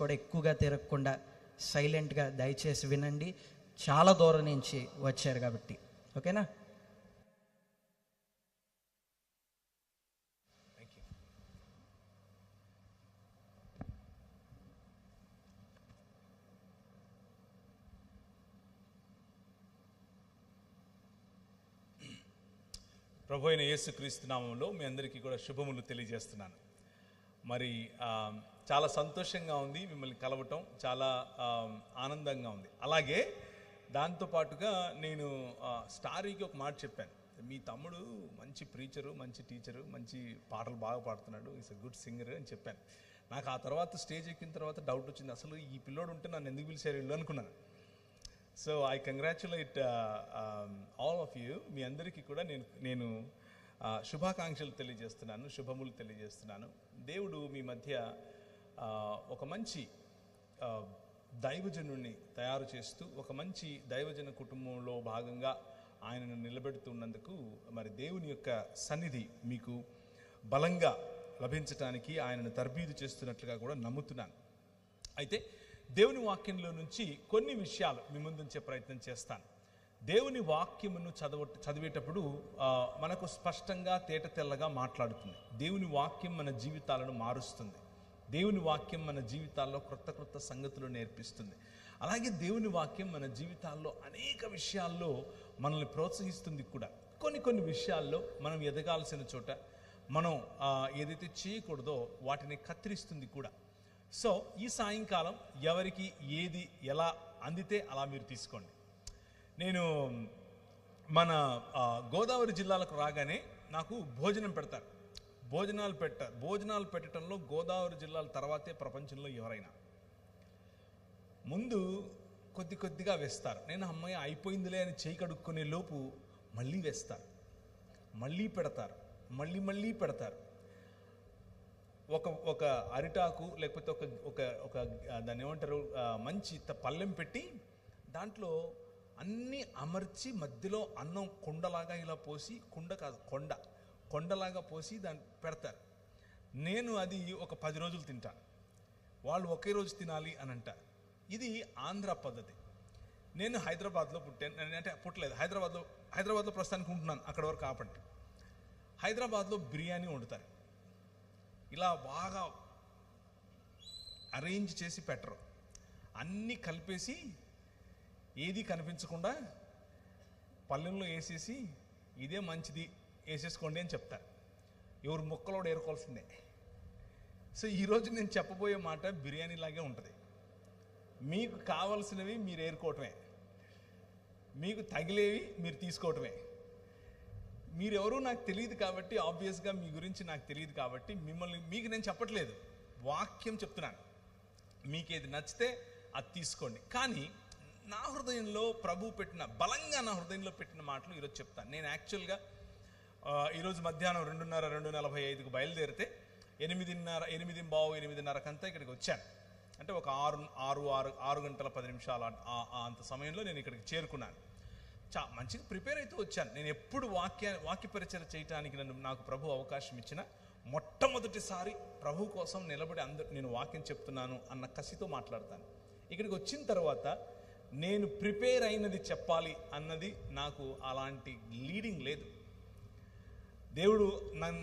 కూడా ఎక్కువగా తిరగకుండా సైలెంట్గా దయచేసి వినండి. చాలా దూరం నుంచి వచ్చారు కాబట్టి, ఓకేనా? ప్రభు అయిన యేసుక్రీస్తు నామంలో మీ అందరికీ కూడా శుభములు తెలియజేస్తున్నాను. మరి చాలా సంతోషంగా ఉంది మిమ్మల్ని కలవటం, చాలా ఆనందంగా ఉంది. అలాగే దాంతోపాటుగా నేను స్టారీకి ఒక మాట చెప్పాను, మీ తమ్ముడు మంచి ప్రీచరు, మంచి టీచరు, మంచి పాటలు బాగా పాడుతున్నాడు, ఈస్ ఎ గుడ్ సింగర్ అని చెప్పాను. నాకు ఆ తర్వాత స్టేజ్ ఎక్కిన తర్వాత డౌట్ వచ్చింది, అసలు ఈ పిల్లోడు ఉంటే నన్ను ఎందుకు పిలిచారు వీళ్ళు అనుకున్నాను. So I congratulate all of you. మీ అందరికీ కూడా నేను శుభాకాంక్షలు తెలియజేస్తున్నాను, శుభములు తెలియజేస్తున్నాను. దేవుడు మీ మధ్య ఒక మంచి దైవజనుడిని తయారు చేస్తూ, ఒక మంచి దైవజన కుటుంబంలో భాగంగా ఆయనను నిలబెడుతున్నందుకు మరి దేవుని యొక్క సన్నిధి మీకు బలంగా లభించటానికి ఆయనను తర్బీదు చేస్తున్నట్లుగా కూడా నమ్ముతున్నాను. అయితే దేవుని వాక్యంలో నుంచి కొన్ని విషయాలు మీ ముందుంచే ప్రయత్నం చేస్తాను. దేవుని వాక్యమును చదివేటప్పుడు మనకు స్పష్టంగా తేట తెల్లగా మాట్లాడుతుంది. దేవుని వాక్యం మన జీవితాలను మారుస్తుంది. దేవుని వాక్యం మన జీవితాల్లో క్రొత్త సంగతులు నేర్పిస్తుంది. అలాగే దేవుని వాక్యం మన జీవితాల్లో అనేక విషయాల్లో మనల్ని ప్రోత్సహిస్తుంది కూడా. కొన్ని విషయాల్లో మనం ఎదగాల్సిన చోట మనం ఏదైతే చేయకూడదో వాటిని కత్తిరిస్తుంది కూడా. సో ఈ సాయంకాలం ఎవరికి ఏది ఎలా అందితే అలా మీరు తీసుకోండి. నేను మన గోదావరి జిల్లాలకు రాగానే నాకు భోజనం పెడతారు. భోజనాలు పెట్టడంలో గోదావరి జిల్లాల తర్వాతే ప్రపంచంలో ఎవరైనా. ముందు కొద్దిగా వేస్తారు. నేను అమ్మాయి అయిపోయిందిలే అని చేయి కడుక్కునే లోపు మళ్ళీ వేస్తారు, మళ్ళీ పెడతారు, మళ్ళీ పెడతారు. ఒక అరిటాకు లేకపోతే ఒక దాన్ని ఏమంటారు, మంచి పళ్ళెం పెట్టి దాంట్లో అన్నీ అమర్చి మధ్యలో అన్నం కుండలాగా ఇలా పోసి, కుండ కాదు కొండలాగా పోసి దాన్ని పెడతారు. నేను అది ఒక 10 రోజులు తింటాను. వాళ్ళు ఒకే రోజు తినాలి అని అంటారు. ఇది ఆంధ్ర పద్ధతి. నేను హైదరాబాద్లో పుట్టాను, అంటే పుట్టలేదు, హైదరాబాద్లో ప్రస్తుతానికి ఉంటున్నాను. అక్కడ వరకు ఆపండి. హైదరాబాద్లో బిర్యానీ వండుతారు. ఇలా బాగా అరేంజ్ చేసి పెట్టరు, అన్నీ కలిపేసి ఏది కనిపించకుండా పల్లెంలో వేసేసి ఇదే మంచిది వేసేసుకోండి అని చెప్తారు. ఎవరు ముక్కలోడు ఏరుకోవాల్సిందే. సో ఈరోజు నేను చెప్పబోయే మాట బిర్యానీ లాగే ఉంటుంది. మీకు కావలసినవి మీరు ఏరుకోవటమే, మీకు తగిలేవి మీరు తీసుకోవటమే. మీరెవరూ నాకు తెలియదు కాబట్టి, ఆబ్వియస్గా మీ గురించి నాకు తెలియదు కాబట్టి మీకు నేను చెప్పట్లేదు, వాక్యం చెప్తున్నాను. మీకేది నచ్చితే అది తీసుకోండి. కానీ నా హృదయంలో ప్రభు బలంగా నా హృదయంలో పెట్టిన మాటలు ఈరోజు చెప్తాను. నేను యాక్చువల్గా ఈరోజు మధ్యాహ్నం 2:45కు బయలుదేరితే 8:15-8:30కంతా ఇక్కడికి వచ్చాను. అంటే ఒక 6 గంటల 10 నిమిషాలు అంత సమయంలో నేను ఇక్కడికి చేరుకున్నాను. మంచిగా ప్రిపేర్ అయితే వచ్చాను. నేను ఎప్పుడు వాక్య పరిచయం చేయడానికి నాకు ప్రభు అవకాశం ఇచ్చిన మొట్టమొదటిసారి ప్రభు కోసం నిలబడి నేను వాక్యం చెప్తున్నాను అన్న కసితో మాట్లాడతాను. ఇక్కడికి వచ్చిన తర్వాత నేను ప్రిపేర్ అయినది చెప్పాలి అన్నది నాకు అలాంటి లీడింగ్ లేదు. దేవుడు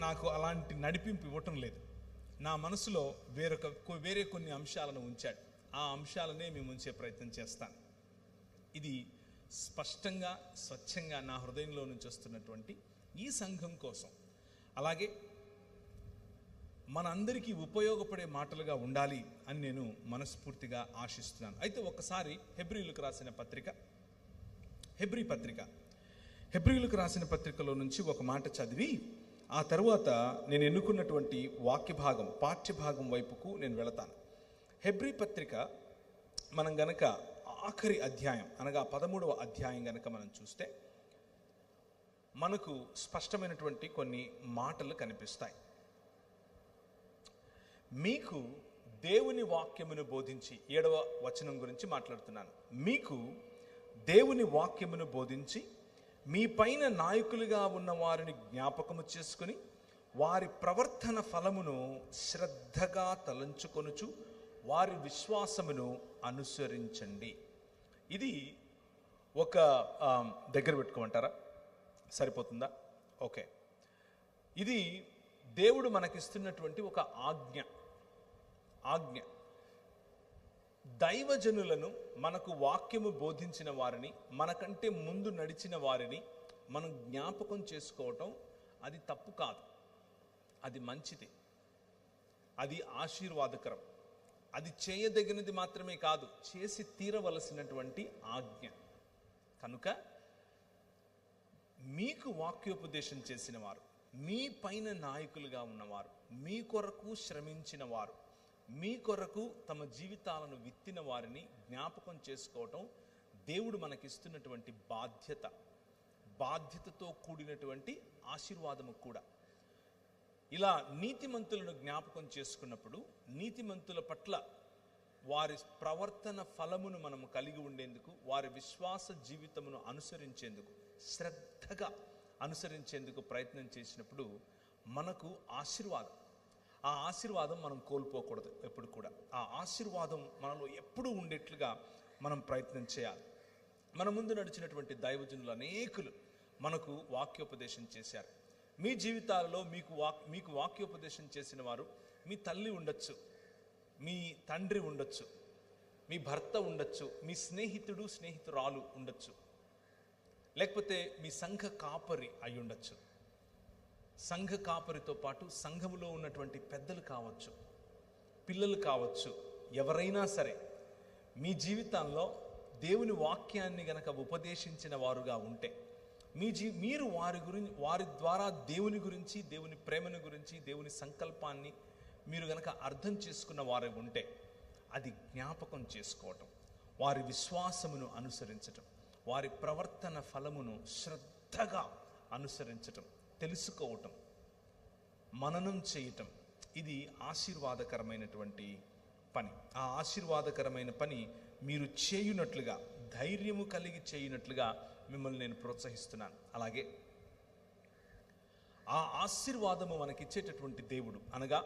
నాకు అలాంటి నడిపింపు ఇవ్వటం లేదు. నా మనసులో వేరే కొన్ని అంశాలను ఉంచాడు. ఆ అంశాలనే మేము ఉంచే ప్రయత్నం చేస్తాను. ఇది స్పష్టంగా స్వచ్ఛంగా నా హృదయంలో నుంచి వస్తున్నటువంటి ఈ సంఘం కోసం, అలాగే మనందరికీ ఉపయోగపడే మాటలుగా ఉండాలి అని నేను మనస్ఫూర్తిగా ఆశిస్తున్నాను. అయితే ఒకసారి హెబ్రీయులకు రాసిన పత్రికలో నుంచి ఒక మాట చదివి ఆ తర్వాత నేను ఎన్నుకున్నటువంటి పాఠ్యభాగం వైపుకు నేను వెళతాను. హెబ్రీ పత్రిక మనం గనక ఆఖరి అధ్యాయం అనగా 13వ అధ్యాయం గనక మనం చూస్తే మనకు స్పష్టమైనటువంటి కొన్ని మాటలు కనిపిస్తాయి. మీకు దేవుని వాక్యమును బోధించి, 7వ వచనం గురించి మాట్లాడుతున్నాను. మీకు దేవుని వాక్యమును బోధించి మీ పైన నాయకులుగా ఉన్న వారిని జ్ఞాపకము చేసుకుని వారి ప్రవర్తన ఫలమును శ్రద్ధగా తలంచుకొనుచు వారి విశ్వాసమును అనుసరించండి. ఇది ఒక దగ్గర పెట్టుకోమంటారా? సరిపోతుందా? ఓకే. ఇది దేవుడు మనకిస్తున్నటువంటి ఒక ఆజ్ఞ. దైవజనులను, మనకు వాక్యము బోధించిన వారిని, మనకంటే ముందు నడిచిన వారిని మనం జ్ఞాపకం చేసుకోవటం అది తప్పు కాదు, అది మంచిది, అది ఆశీర్వాదకరం, అది చేయదగినది మాత్రమే కాదు, చేసి తీరవలసినటువంటి ఆజ్ఞ. కనుక మీకు వాక్యోపదేశం చేసిన వారు, మీ పైన నాయకులుగా ఉన్నవారు, మీ కొరకు శ్రమించిన వారు, మీ కొరకు తమ జీవితాలను విత్తిన వారిని జ్ఞాపకం చేసుకోవటం దేవుడు మనకిస్తున్నటువంటి బాధ్యతతో కూడినటువంటి ఆశీర్వాదము కూడా. ఇలా నీతిమంతులను జ్ఞాపకం చేసుకున్నప్పుడు నీతిమంతుల పట్ల వారి ప్రవర్తన ఫలమును మనము కలిగి ఉండేందుకు, వారి విశ్వాస జీవితమును అనుసరించేందుకు, శ్రద్ధగా అనుసరించేందుకు ప్రయత్నం చేసినప్పుడు మనకు ఆశీర్వాదం. ఆ ఆశీర్వాదం మనం కోల్పోకూడదు ఎప్పుడు కూడా. ఆ ఆశీర్వాదం మనలో ఎప్పుడూ ఉండేట్లుగా మనం ప్రయత్నం చేయాలి. మన ముందు నడిచినటువంటి దైవజనులు అనేకులు మనకు వాక్యోపదేశం చేశారు. మీ జీవితాలలో మీకు వాక్యోపదేశం చేసిన వారు మీ తల్లి ఉండొచ్చు, మీ తండ్రి ఉండొచ్చు, మీ భర్త ఉండొచ్చు, మీ స్నేహితురాలు ఉండొచ్చు, లేకపోతే మీ సంఘ కాపరి అయి ఉండొచ్చు. సంఘ కాపరితో పాటు సంఘములో ఉన్నటువంటి పెద్దలు కావచ్చు, పిల్లలు కావచ్చు, ఎవరైనా సరే మీ జీవితాల్లో దేవుని వాక్యాన్ని గనక ఉపదేశించిన వారుగా ఉంటే, మీరు వారి ద్వారా దేవుని గురించి, దేవుని ప్రేమను గురించి, దేవుని సంకల్పాన్ని మీరు గనక అర్థం చేసుకున్న వారు ఉంటే, అది జ్ఞాపకం చేసుకోవటం, వారి విశ్వాసమును అనుసరించటం, వారి ప్రవర్తన ఫలమును శ్రద్ధగా అనుసరించటం, తెలుసుకోవటం, మననం చేయటం, ఇది ఆశీర్వాదకరమైనటువంటి పని. ఆ ఆశీర్వాదకరమైన పని మీరు చేయునట్లుగా, ధైర్యము కలిగి చేయునట్లుగా మిమ్మల్ని నేను ప్రోత్సహిస్తున్నాను. అలాగే ఆ ఆశీర్వాదము మనకిచ్చేటటువంటి దేవుడు, అనగా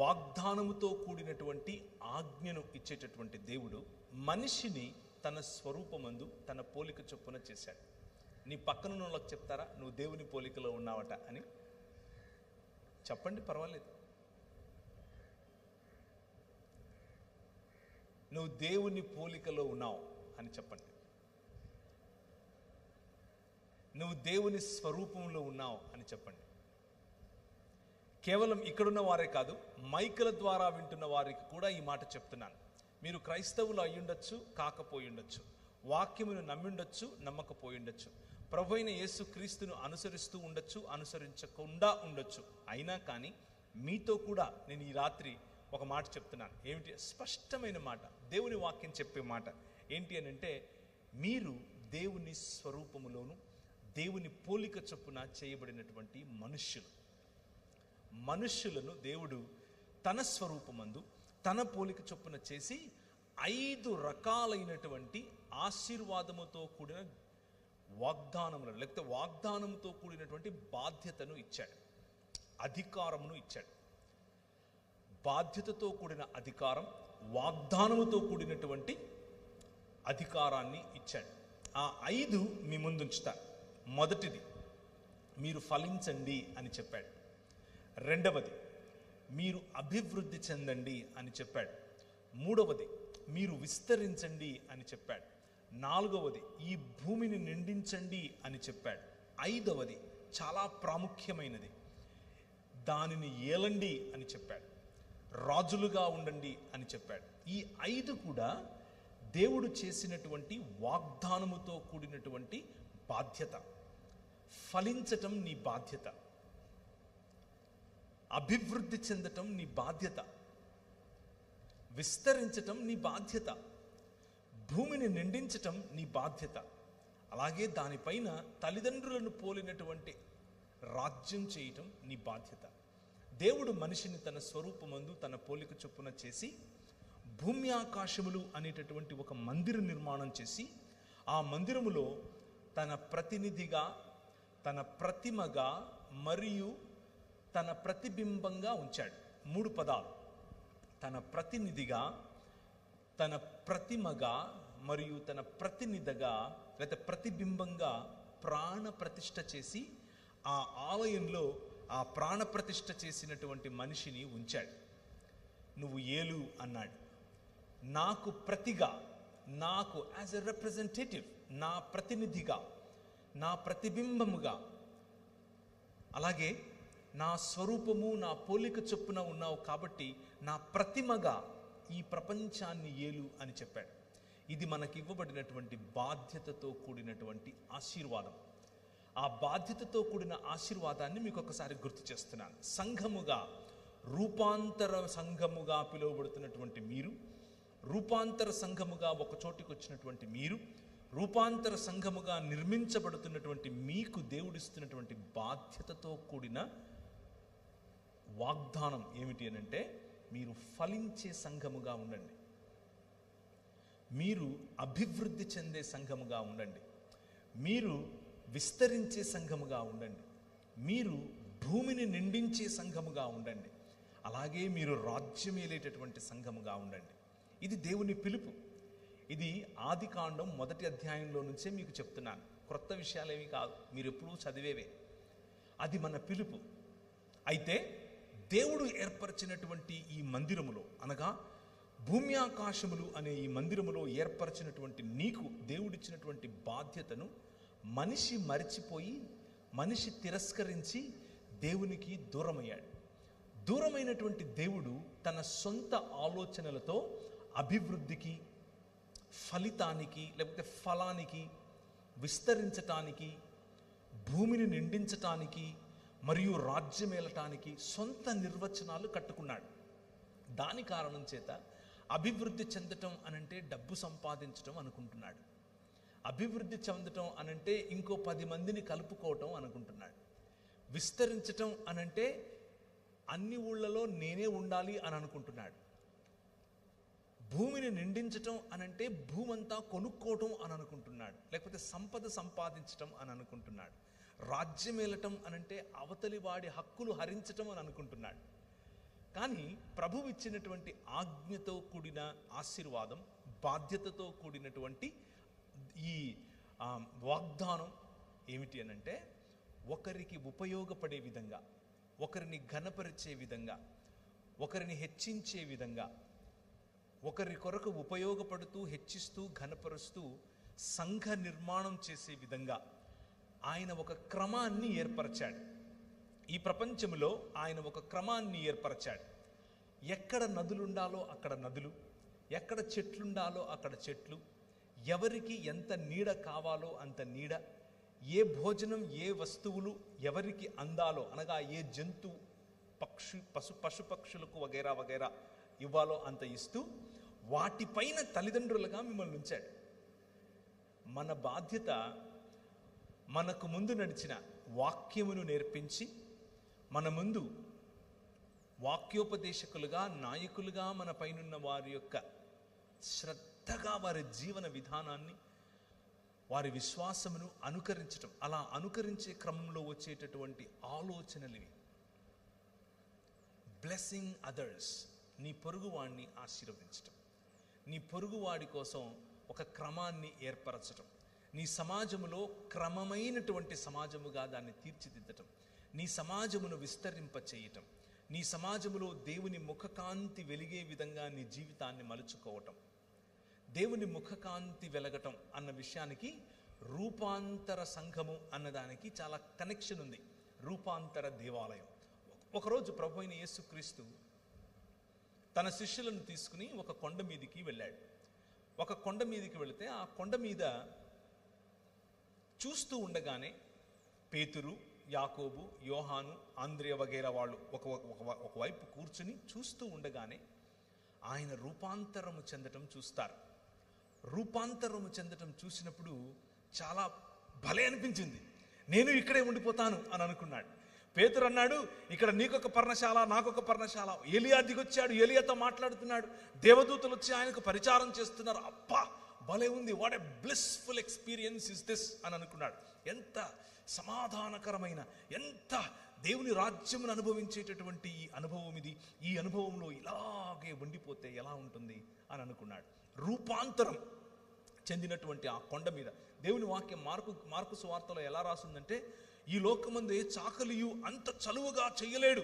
వాగ్దానముతో కూడినటువంటి ఆజ్ఞను ఇచ్చేటటువంటి దేవుడు మనిషిని తన స్వరూపమందు, తన పోలిక చొప్పున చేశాడు. నీ పక్కన వాళ్ళకి చెప్తారా నువ్వు దేవుని పోలికలో ఉన్నావట అని? చెప్పండి, పర్వాలేదు. నువ్వు దేవుని పోలికలో ఉన్నావు అని చెప్పండి. నువ్వు దేవుని స్వరూపంలో ఉన్నావు అని చెప్పండి. కేవలం ఇక్కడున్న వారే కాదు, మైకుల ద్వారా వింటున్న వారికి కూడా ఈ మాట చెప్తున్నాను. మీరు క్రైస్తవులు అయ్యుండొచ్చు, కాకపోయి ఉండొచ్చు, వాక్యమును నమ్మిండొచ్చు, నమ్మకపోయిండొచ్చు, ప్రభు అయిన యేసు క్రీస్తును అనుసరిస్తూ ఉండొచ్చు, అనుసరించకుండా ఉండొచ్చు. అయినా కానీ మీతో కూడా నేను ఈ రాత్రి ఒక మాట చెప్తున్నాను. ఏమిటి? స్పష్టమైన మాట, దేవుని వాక్యం చెప్పే మాట. ఏంటి అని అంటే, మీరు దేవుని స్వరూపములోను దేవుని పోలిక చొప్పున చేయబడినటువంటి మనుష్యులను దేవుడు తన స్వరూపమందు తన పోలిక చొప్పున చేసి 5 రకాలైనటువంటి ఆశీర్వాదముతో కూడిన వాగ్దానములను, లేకపోతే వాగ్దానముతో కూడినటువంటి బాధ్యతను ఇచ్చాడు, అధికారమును ఇచ్చాడు. బాధ్యతతో కూడిన అధికారం, వాగ్దానముతో కూడినటువంటి అధికారాన్ని ఇచ్చాడు. ఆ 5 మీ ముందుంచుతారు. మొదటిది, మీరు ఫలించండి అని చెప్పాడు. రెండవది, మీరు అభివృద్ధి చెందండి అని చెప్పాడు. మూడవది, మీరు విస్తరించండి అని చెప్పాడు. నాలుగవది, ఈ భూమిని నిండించండి అని చెప్పాడు. ఐదవది చాలా ప్రాముఖ్యమైనది, దానిని ఏలండి అని చెప్పాడు. రాజులుగా ఉండండి అని చెప్పాడు. ఈ 5 కూడా దేవుడు చేసినటువంటి వాగ్దానముతో కూడినటువంటి బాధ్యత. ఫలించటం నీ బాధ్యత, అభివృద్ధి చెందటం నీ బాధ్యత, విస్తరించటం నీ బాధ్యత, భూమిని నిండించటం నీ బాధ్యత. అలాగే దానిపైన తల్లిదండ్రులను పోలినటువంటి రాజ్యం చేయటం నీ బాధ్యత. దేవుడు మనిషిని తన స్వరూపమందు తన పోలిక చొప్పున చేసి భూమి ఆకాశములు అనేటటువంటి ఒక మందిర నిర్మాణం చేసి, ఆ మందిరములో తన ప్రతినిధిగా, తన ప్రతిమగా మరియు తన ప్రతిబింబంగా ఉంచాడు. 3 పదాలు: తన ప్రతినిధిగా, తన ప్రతిమగా మరియు తన ప్రతినిధిగా లేదా ప్రతిబింబంగా ప్రాణ ప్రతిష్ఠ చేసి ఆ ఆలయంలో ఆ ప్రాణ ప్రతిష్ఠ చేసినటువంటి మనిషిని ఉంచాడు. నువ్వు ఏలు అన్నాడు. నాకు ప్రతిగా, నాకు యాజ్ ఎ రిప్రజెంటేటివ్, నా ప్రతినిధిగా, నా ప్రతిబింబముగా, అలాగే నా స్వరూపము నా పోలిక చొప్పున ఉన్నావు కాబట్టి నా ప్రతిమగా ఈ ప్రపంచాన్ని ఏలు అని చెప్పాడు. ఇది మనకి ఇవ్వబడినటువంటి బాధ్యతతో కూడినటువంటి ఆశీర్వాదం. ఆ బాధ్యతతో కూడిన ఆశీర్వాదాన్ని మీకు ఒకసారి గుర్తు చేస్తున్నాను. సంఘముగా, రూపాంతర సంఘముగా పిలువబడుతున్నటువంటి మీరు, రూపాంతర సంఘముగా ఒక చోటికి వచ్చినటువంటి మీరు, రూపాంతర సంఘముగా నిర్మించబడుతున్నటువంటి మీకు దేవుడిస్తున్నటువంటి బాధ్యతతో కూడిన వాగ్దానం ఏమిటి అనంటే, మీరు ఫలించే సంఘముగా ఉండండి, మీరు అభివృద్ధి చెందే సంఘముగా ఉండండి, మీరు విస్తరించే సంఘముగా ఉండండి, మీరు భూమిని నిండించే సంఘముగా ఉండండి, అలాగే మీరు రాజ్యమేలేటటువంటి సంఘముగా ఉండండి. ఇది దేవుని పిలుపు. ఇది ఆదికాండం 1వ అధ్యాయంలో నుంచే మీకు చెప్తున్నాను. క్రొత్త విషయాలేవి కాదు, మీరు ఎప్పుడూ చదివేవే. అది మన పిలుపు. అయితే దేవుడు ఏర్పరిచినటువంటి ఈ మందిరములో, అనగా భూమి ఆకాశములు అనే ఈ మందిరములో ఏర్పరిచినటువంటి నీకు దేవుడిచ్చినటువంటి బాధ్యతను మనిషి మరిచిపోయి, మనిషి తిరస్కరించి దేవునికి దూరమయ్యాడు. దూరమైనటువంటి దేవుడు తన సొంత ఆలోచనలతో అభివృద్ధికి, ఫలితానికి, లేకపోతే ఫలానికి, విస్తరించటానికి, భూమిని నిండించటానికి మరియు రాజ్యమేలటానికి సొంత నిర్వచనాలు కట్టుకున్నాడు. దాని కారణం చేత అభివృద్ధి చెందటం అనంటే డబ్బు సంపాదించటం అనుకుంటున్నాడు. అభివృద్ధి చెందటం అనంటే ఇంకో 10 మందిని కలుపుకోవటం అనుకుంటున్నాడు. విస్తరించటం అనంటే అన్ని ఊళ్ళలో నేనే ఉండాలి అని అనుకుంటున్నాడు. భూమిని నిండించటం అనంటే భూమంతా కొనుక్కోవటం అని అనుకుంటున్నాడు, లేకపోతే సంపద సంపాదించటం అని అనుకుంటున్నాడు. రాజ్యమేలటం అనంటే అవతలి వాడి హక్కులు హరించటం అని అనుకుంటున్నాడు. కానీ ప్రభువు ఇచ్చినటువంటి ఆజ్ఞతో కూడిన ఆశీర్వాదం, బాధ్యతతో కూడినటువంటి ఈ వాగ్దానం ఏమిటి అనంటే, ఒకరికి ఉపయోగపడే విధంగా, ఒకరిని ఘనపరిచే విధంగా, ఒకరిని హెచ్చించే విధంగా, ఒకరి కొరకు ఉపయోగపడుతూ హెచ్చిస్తూ ఘనపరుస్తూ సంఘ నిర్మాణం చేసే విధంగా ఆయన ఒక క్రమాన్ని ఏర్పరచాడు. ఈ ప్రపంచంలో ఆయన ఒక క్రమాన్ని ఏర్పరచాడు. ఎక్కడ నదులుండాలో అక్కడ నదులు, ఎక్కడ చెట్లుండాలో అక్కడ చెట్లు, ఎవరికి ఎంత నీడ కావాలో అంత నీడ, ఏ భోజనం ఏ వస్తువులు ఎవరికి అందాలో, అనగా ఏ జంతు పశుపక్షులకు వగైరా వగైరా ఇవ్వాలో అంత ఇస్తూ వాటిపైన తల్లిదండ్రులుగా మిమ్మల్ని ఉంచాడు. మన బాధ్యత మనకు ముందు నడిచిన వాక్యమును నేర్పించి, మన ముందు వాక్యోపదేశకులుగా, నాయకులుగా మన పైనున్న వారి యొక్క శ్రద్ధగా వారి జీవన విధానాన్ని, వారి విశ్వాసమును అనుకరించటం. అలా అనుకరించే క్రమంలో వచ్చేటటువంటి ఆలోచనలు బ్లెస్సింగ్ అదర్స్, నీ పొరుగువాడిని ఆశీర్వదించటం, నీ పొరుగువాడి కోసం ఒక క్రమాన్ని ఏర్పరచటం, నీ సమాజములో క్రమమైనటువంటి సమాజముగా దాన్ని తీర్చిదిద్దటం, నీ సమాజమును విస్తరింప చేయటం, నీ సమాజములో దేవుని ముఖకాంతి వెలిగే విధంగా నీ జీవితాన్ని మలుచుకోవటం. దేవుని ముఖకాంతి వెలగటం అన్న విషయానికి రూపాంతర సంఘము అన్నదానికి చాలా కనెక్షన్ ఉంది. రూపాంతర దేవాలయం. ఒకరోజు ప్రభు అయిన యేసుక్రీస్తు తన శిష్యులను తీసుకుని ఒక కొండ మీదికి వెళ్ళాడు. ఒక కొండ మీదికి వెళితే ఆ కొండ మీద చూస్తూ ఉండగానే పేతురు, యాకోబు, యోహాను, ఆంద్రియ వగైరా వాళ్ళు ఒకవైపు కూర్చుని చూస్తూ ఉండగానే ఆయన రూపాంతరము చెందటం చూస్తారు. రూపాంతరము చెందటం చూసినప్పుడు చాలా భలే అనిపించింది. నేను ఇక్కడే ఉండిపోతాను అని అనుకున్నాడు. పేతురు అన్నాడు, ఇక్కడ నీకొక పర్ణశాల, నాకొక పర్ణశాల. ఏలియా దిగొచ్చాడు, ఏలియాతో మాట్లాడుతున్నాడు, దేవదూతలు వచ్చి ఆయనకు పరిచారం చేస్తున్నారు. అబ్బా భలే ఉంది, what a blissful experience is this అని అనుకున్నాడు. ఎంత సమాధానకరమైన, ఎంత దేవుని రాజ్యమును అనుభవించేటటువంటి ఈ అనుభవం ఇది. ఈ అనుభవంలో ఇలాగే ఉండిపోతే ఎలా ఉంటుంది అని అనుకున్నాడు. రూపాంతరం చెందినటువంటి ఆ కొండ మీద దేవుని వాక్యం మార్కు సువార్తలో ఎలా రాసిందంటే, ఈ లోకమందు ఏ చాకలియు అంత చలువగా చెయ్యలేడు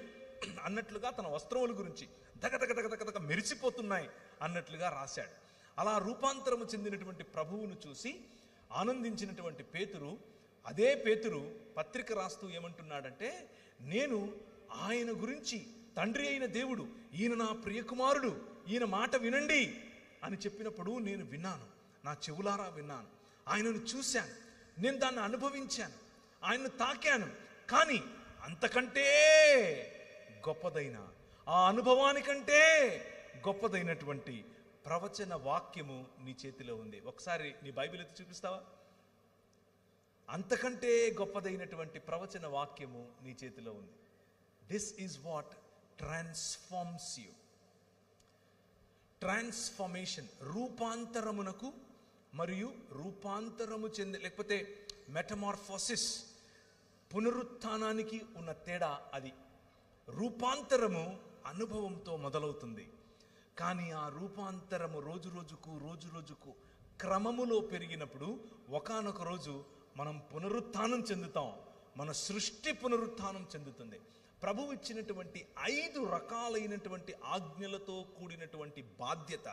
అన్నట్లుగా తన వస్త్రముల గురించి దగదగ మెరిసిపోతున్నాయి అన్నట్లుగా రాశాడు. అలా రూపాంతరము చెందినటువంటి ప్రభువును చూసి ఆనందించినటువంటి పేతురు, అదే పేతురు పత్రిక రాస్తూ ఏమంటున్నాడంటే, నేను ఆయన గురించి తండ్రి అయిన దేవుడు, ఈయన నా ప్రియకుమారుడు, ఈయన మాట వినండి అని చెప్పినప్పుడు నేను విన్నాను, నా చెవులారా విన్నాను, ఆయనను చూశాను, నేను దాన్ని అనుభవించాను, ఆయన్ను తాకాను. కానీ అంతకంటే గొప్పదైన, ఆ అనుభవానికంటే గొప్పదైనటువంటి ప్రవచన వాక్యము నీ చేతిలో ఉంది. ఒకసారి నీ బైబిల్ ఎత్తి చూపిస్తావా? అంతకంటే గొప్పదైనటువంటి ప్రవచన వాక్యము నీ చేతిలో ఉంది. This is what transforms you. Transformation, రూపాంతరమునకు మరియు రూపాంతరము చెంది, లేకపోతే మెటమార్ఫోసిస్, పునరుత్థానానికి ఉన్న తేడా అది. రూపాంతరము అనుభవంతో మొదలవుతుంది, కానీ ఆ రూపాంతరము రోజు రోజుకు క్రమములో పెరిగినప్పుడు ఒకానొక రోజు మనం పునరుత్థానం చెందుతాం. మన సృష్టి పునరుత్థానం చెందుతుంది. ప్రభువు ఇచ్చినటువంటి 5 రకాలైనటువంటి ఆజ్ఞలతో కూడినటువంటి బాధ్యత,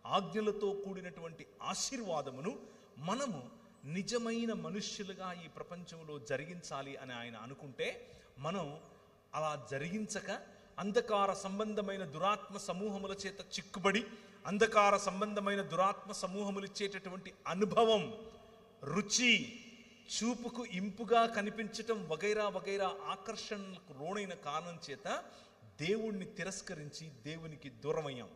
ఆజ్ఞలతో కూడినటువంటి ఆశీర్వాదమును మనము నిజమైన మనుష్యులుగా ఈ ప్రపంచంలో జరిగించాలి అని ఆయన అనుకుంటే, మనం అలా జరిగించక అంధకార సంబంధమైన దురాత్మ సమూహముల చేత చిక్కుబడి, అంధకార సంబంధమైన దురాత్మ సమూహములు ఇచ్చేటటువంటి అనుభవం, రుచి, చూపుకు ఇంపుగా కనిపించటం వగైరా వగైరా ఆకర్షణలకు లోనైన కారణం చేత దేవుణ్ణి తిరస్కరించి దేవునికి దూరమయ్యాం.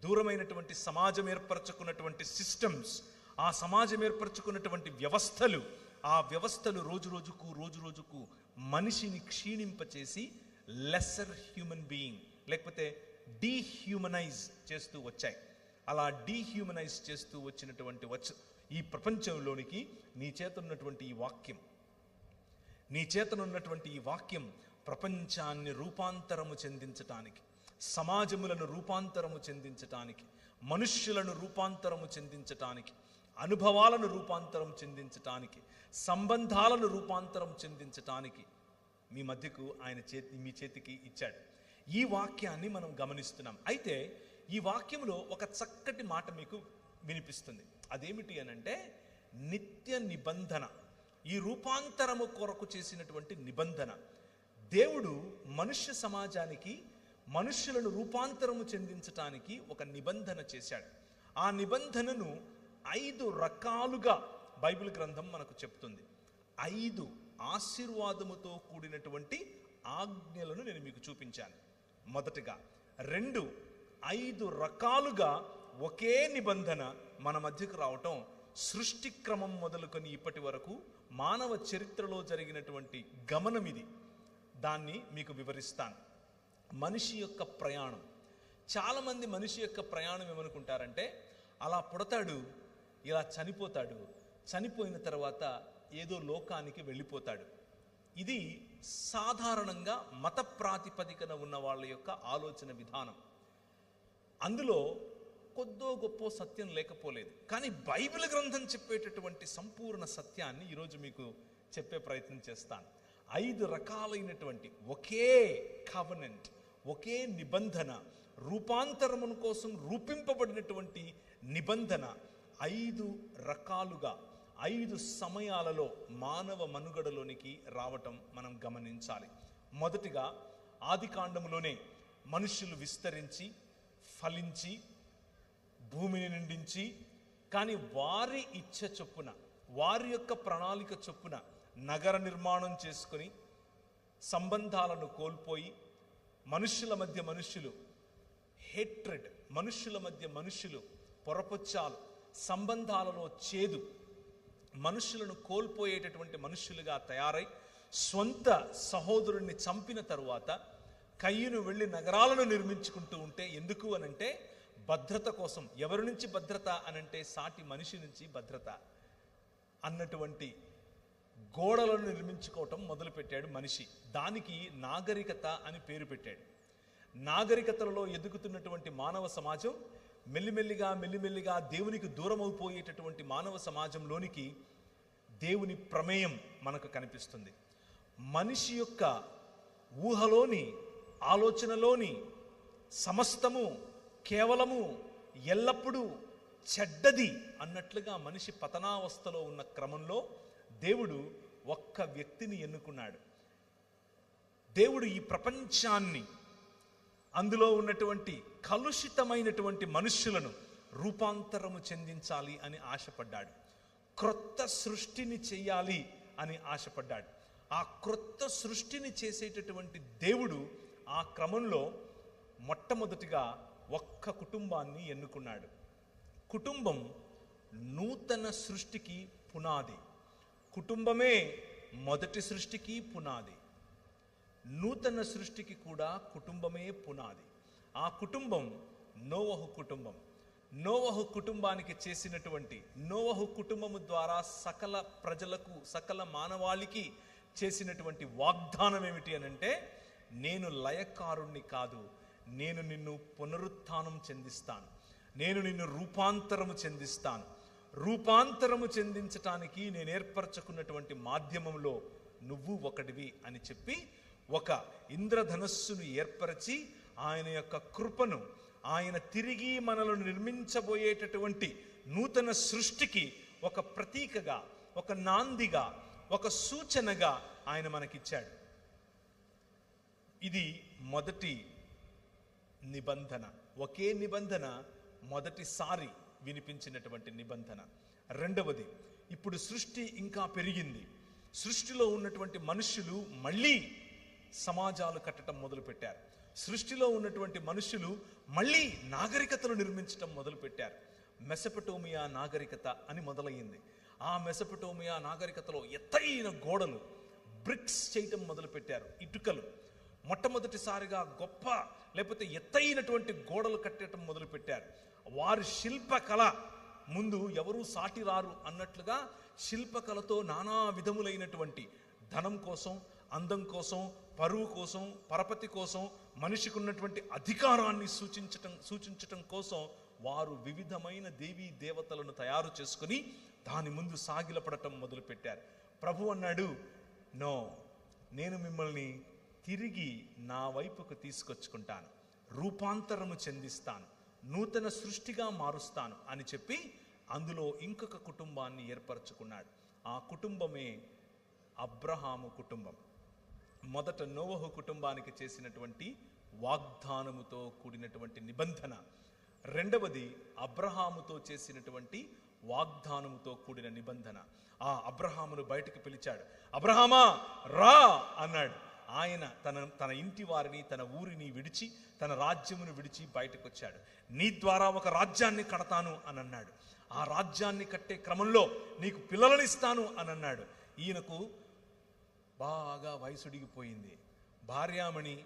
దూరమైనటువంటి సమాజం ఏర్పరచుకున్నటువంటి సిస్టమ్స్, ఆ సమాజం ఏర్పరచుకున్నటువంటి వ్యవస్థలు, ఆ వ్యవస్థలు రోజు రోజుకు మనిషిని క్షీణింపచేసి లెస్సర్ హ్యూమన్ బీయింగ్, లేకపోతే డీహ్యూమనైజ్ చేస్తూ వచ్చాయి. అలా డీహ్యూమనైజ్ చేస్తూ వచ్చినటువంటి ఈ ప్రపంచంలోనికి నీ చేతనున్నటువంటి ఈ వాక్యం ప్రపంచాన్ని రూపాంతరము చెందించటానికి, సమాజములను రూపాంతరము చెందించటానికి, మనుష్యులను రూపాంతరము చెందించటానికి, అనుభవాలను రూపాంతరం చెందించటానికి, సంబంధాలను రూపాంతరం చెందించటానికి మీ చేతికి ఇచ్చాడు. ఈ వాక్యాన్ని మనం గమనిస్తున్నాం. అయితే ఈ వాక్యంలో ఒక చక్కటి మాట మీకు వినిపిస్తుంది. అదేమిటి అనంటే, నిత్య నిబంధన. ఈ రూపాంతరము కొరకు చేసినటువంటి నిబంధన. దేవుడు మనుష్య సమాజానికి, మనుష్యులను రూపాంతరము చెందించటానికి ఒక నిబంధన చేశాడు. ఆ నిబంధనను 5 రకాలుగా బైబిల్ గ్రంథం మనకు చెప్తుంది. 5 ఆశీర్వాదముతో కూడినటువంటి ఆజ్ఞలను నేను మీకు చూపించాను. మొదటగా 2 5 రకాలుగా ఒకే నిబంధన మన మధ్యకు రావటం, సృష్టి క్రమం మొదలుకొని ఇప్పటి వరకు మానవ చరిత్రలో జరిగినటువంటి గమనం ఇది. దాన్ని మీకు వివరిస్తాను. మనిషి యొక్క ప్రయాణం. చాలామంది మనిషి యొక్క ప్రయాణం ఏమనుకుంటారంటే, అలా పుడతాడు, ఇలా చనిపోతాడు, చనిపోయిన తర్వాత ఏదో లోకానికి వెళ్ళిపోతాడు. ఇది సాధారణంగా మత ప్రాతిపదికన ఉన్న వాళ్ళ యొక్క ఆలోచన విధానం. అందులో కొద్దో గొప్ప సత్యం లేకపోలేదు. కానీ బైబిల్ గ్రంథం చెప్పేటటువంటి సంపూర్ణ సత్యాన్ని ఈరోజు మీకు చెప్పే ప్రయత్నం చేస్తాను. 5 రకాలైనటువంటి ఒకే కవెనెంట్, ఒకే నిబంధన, రూపాంతరమును కోసం రూపింపబడినటువంటి నిబంధన 5 రకాలుగా 5 సమయాలలో మానవ మనుగడలోనికి రావటం మనం గమనించాలి. మొదటిగా ఆదికాండములోనే మనుషులు విస్తరించి, ఫలించి, భూమిని నిండించి, కానీ వారి ఇచ్చ చొప్పున, వారి యొక్క ప్రణాళిక చొప్పున నగర నిర్మాణం చేసుకొని సంబంధాలను కోల్పోయి, మనుష్యుల మధ్య మనుష్యులు హేట్రెడ్, మనుష్యుల మధ్య మనుష్యులు పొరపొచ్చాలు, సంబంధాలలో చేదు, మనుష్యులను కోల్పోయేటటువంటి మనుష్యులుగా తయారై స్వంత సహోదరుణ్ణి చంపిన తరువాత కయ్యూను వెళ్ళి నగరాలను నిర్మించుకుంటూ ఉంటే, ఎందుకు అనంటే భద్రత కోసం. ఎవరి నుంచి భద్రత అనంటే సాటి మనిషి నుంచి భద్రత అన్నటువంటి గోడలను నిర్మించుకోవటం మొదలుపెట్టాడు మనిషి. దానికి నాగరికత అని పేరు పెట్టాడు. నాగరికతలలో ఎదుగుతున్నటువంటి మానవ సమాజం మెల్లిమెల్లిగా దేవునికి దూరం అయిపోయేటటువంటి మానవ సమాజంలోనికి దేవుని ప్రమేయం మనకు కనిపిస్తుంది. మనిషి యొక్క ఊహలోని, ఆలోచనలోని సమస్తము కేవలము ఎల్లప్పుడూ చెడ్డది అన్నట్లుగా మనిషి పతనావస్థలో ఉన్న క్రమంలో దేవుడు ఒక్క వ్యక్తిని ఎన్నుకున్నాడు. దేవుడు ఈ ప్రపంచాన్ని, అందులో ఉన్నటువంటి కలుషితమైనటువంటి మనుష్యులను రూపాంతరము చెందించాలి అని ఆశపడ్డాడు. క్రొత్త సృష్టిని చేయాలి అని ఆశపడ్డాడు. ఆ క్రొత్త సృష్టిని చేసేటటువంటి దేవుడు ఆ క్రమంలో మొట్టమొదటిగా ఒక్క కుటుంబాన్ని ఎన్నుకున్నాడు. కుటుంబం నూతన సృష్టికి పునాది. కుటుంబమే మొదటి సృష్టికి పునాది. నూతన సృష్టికి కూడా కుటుంబమే పునాది. ఆ కుటుంబం నోవహు కుటుంబం. నోవహు కుటుంబానికి చేసినటువంటి, నోవహు కుటుంబము ద్వారా సకల ప్రజలకు, సకల మానవాళికి చేసినటువంటి వాగ్దానం ఏమిటి అనంటే, నేను లయకారుణ్ణి కాదు, నేను నిన్ను పునరుత్థానం చెందిస్తాను, నేను నిన్ను రూపాంతరము చెందిస్తాను. రూపాంతరము చెందించటానికి నేను ఏర్పరచుకున్నటువంటి మాధ్యమంలో నువ్వు ఒకటివి అని చెప్పి ఒక ఇంద్రధనస్సును ఏర్పరిచి ఆయన యొక్క కృపను, ఆయన తిరిగి మనలను నిర్మించబోయేటటువంటి నూతన సృష్టికి ఒక ప్రతీకగా, ఒక నాందిగా, ఒక సూచనగా ఆయన మనకిచ్చాడు. ఇది మొదటి నిబంధన. ఒకే నిబంధన, మొదటిసారి వినిపించినటువంటి నిబంధన. రెండవది, ఇప్పుడు సృష్టి ఇంకా పెరిగింది. సృష్టిలో ఉన్నటువంటి మనుష్యులు మళ్ళీ సమాజాలు కట్టడం మొదలుపెట్టారు. సృష్టిలో ఉన్నటువంటి మనుష్యులు మళ్ళీ నాగరికతలు నిర్మించడం మొదలుపెట్టారు. మెసొపొటేమియా నాగరికత అని మొదలయ్యింది. ఆ మెసొపొటేమియా నాగరికతలో ఎత్తైన గోడలు, బ్రిక్స్ చేయటం మొదలుపెట్టారు. ఇటుకలు మొట్టమొదటిసారిగా గొప్ప, లేకపోతే ఎత్తైనటువంటి గోడలు కట్టడం మొదలుపెట్టారు. వారి శిల్పకళ ముందు ఎవరూ సాటి రారు అన్నట్లుగా శిల్పకళతో నానా విధములైనటువంటి ధనం కోసం, అందం కోసం, పరువు కోసం, పరపతి కోసం, మనిషికి ఉన్నటువంటి అధికారాన్ని సూచించటం కోసం వారు వివిధమైన దేవీ దేవతలను తయారు చేసుకుని దాని ముందు సాగిలపడటం మొదలుపెట్టారు. ప్రభు అన్నాడు, నో, నేను మిమ్మల్ని తిరిగి నా వైపుకు తీసుకొచ్చుకుంటాను, రూపాంతరము చెందిస్తాను, నూతన సృష్టిగా మారుస్తాను అని చెప్పి అందులో ఇంకొక కుటుంబాన్ని ఏర్పరచుకున్నాడు. ఆ కుటుంబమే అబ్రహాము కుటుంబం. మొదట నోవహు కుటుంబానికి చేసినటువంటి వాగ్దానముతో కూడినటువంటి నిబంధన. రెండవది అబ్రహాముతో చేసినటువంటి వాగ్దానముతో కూడిన నిబంధన. ఆ అబ్రహామును బయటకు పిలిచాడు. అబ్రహామా రా అన్నాడు. ఆయన తన ఇంటి వారిని, తన ఊరిని విడిచి, తన రాజ్యమును విడిచి బయటకు వచ్చాడు. నీ ద్వారా ఒక రాజ్యాన్ని కడతాను అని అన్నాడు. ఆ రాజ్యాన్ని కట్టే క్రమంలో నీకు పిల్లలను ఇస్తాను అని అన్నాడు. ఈయనకు బాగా వయసుడిగిపోయింది. భార్యామణి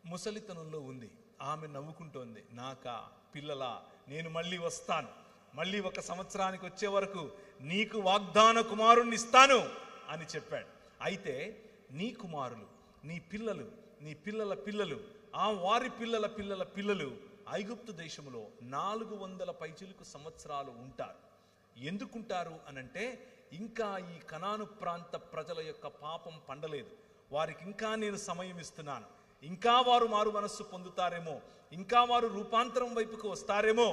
ముసలితనంలో ఉంది. ఆమె నవ్వుకుంటోంది, నాకా పిల్లలా, నేను మళ్ళీ వస్తాను, మళ్ళీ 1 సంవత్సరానికి వచ్చే వరకు నీకు వాగ్దాన కుమారుణ్ణి ఇస్తాను అని చెప్పాడు. అయితే నీ కుమారులు, నీ పిల్లలు, నీ పిల్లల పిల్లలు, ఆ వారి పిల్లల పిల్లల పిల్లలు ఐగుప్తు దేశంలో 400 పైచిలుకు సంవత్సరాలు ఉంటారు. ఎందుకుంటారు అనంటే, ఇంకా ఈ కనాను ప్రాంత ప్రజల యొక్క పాపం పండలేదు, వారికి ఇంకా నేను సమయం ఇస్తున్నాను, ఇంకా వారు మారు మనస్సు పొందుతారేమో, ఇంకా వారు రూపాంతరం వైపుకు వస్తారేమో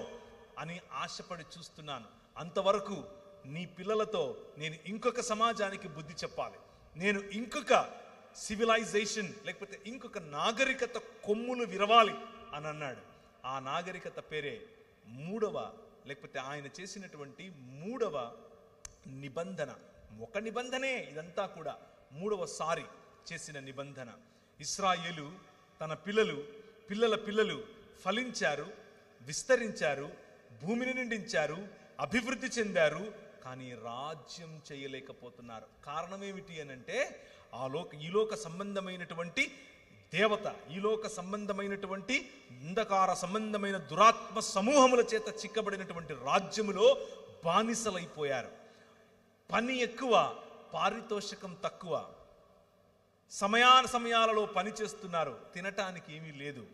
అని ఆశపడి చూస్తున్నాను. అంతవరకు నీ పిల్లలతో నేను ఇంకొక సమాజానికి బుద్ధి చెప్పాలి, నేను ఇంకొక సివిలైజేషన్, లేకపోతే ఇంకొక నాగరికత కొమ్ములు విరవాలి అని అన్నాడు. ఆ నాగరికత పేరే మూడవ, లేకపోతే ఆయన చేసినటువంటి 3వ నిబంధన. ఒక నిబంధనే ఇదంతా కూడా, 3వసారి చేసిన నిబంధన. ఇశ్రాయేలు తన పిల్లల పిల్లలు ఫలించారు, విస్తరించారు, భూమిని నిండించారు, అభివృద్ధి చెందారు, కానీ రాజ్యం చేయలేకపోతున్నారు. కారణం ఏమిటి అనంటే, ఈలోక సంబంధమైనటువంటి దేవత, ఈలోక సంబంధమైనటువంటి అంధకార సంబంధమైన దురాత్మ సమూహముల చేత చిక్కబడినటువంటి రాజ్యములో బానిసలైపోయారు. పని ఎక్కువ, పారితోషికం తక్కువ, సమయాలలో పని చేస్తున్నారు, తినటానికి ఏమీ లేదు,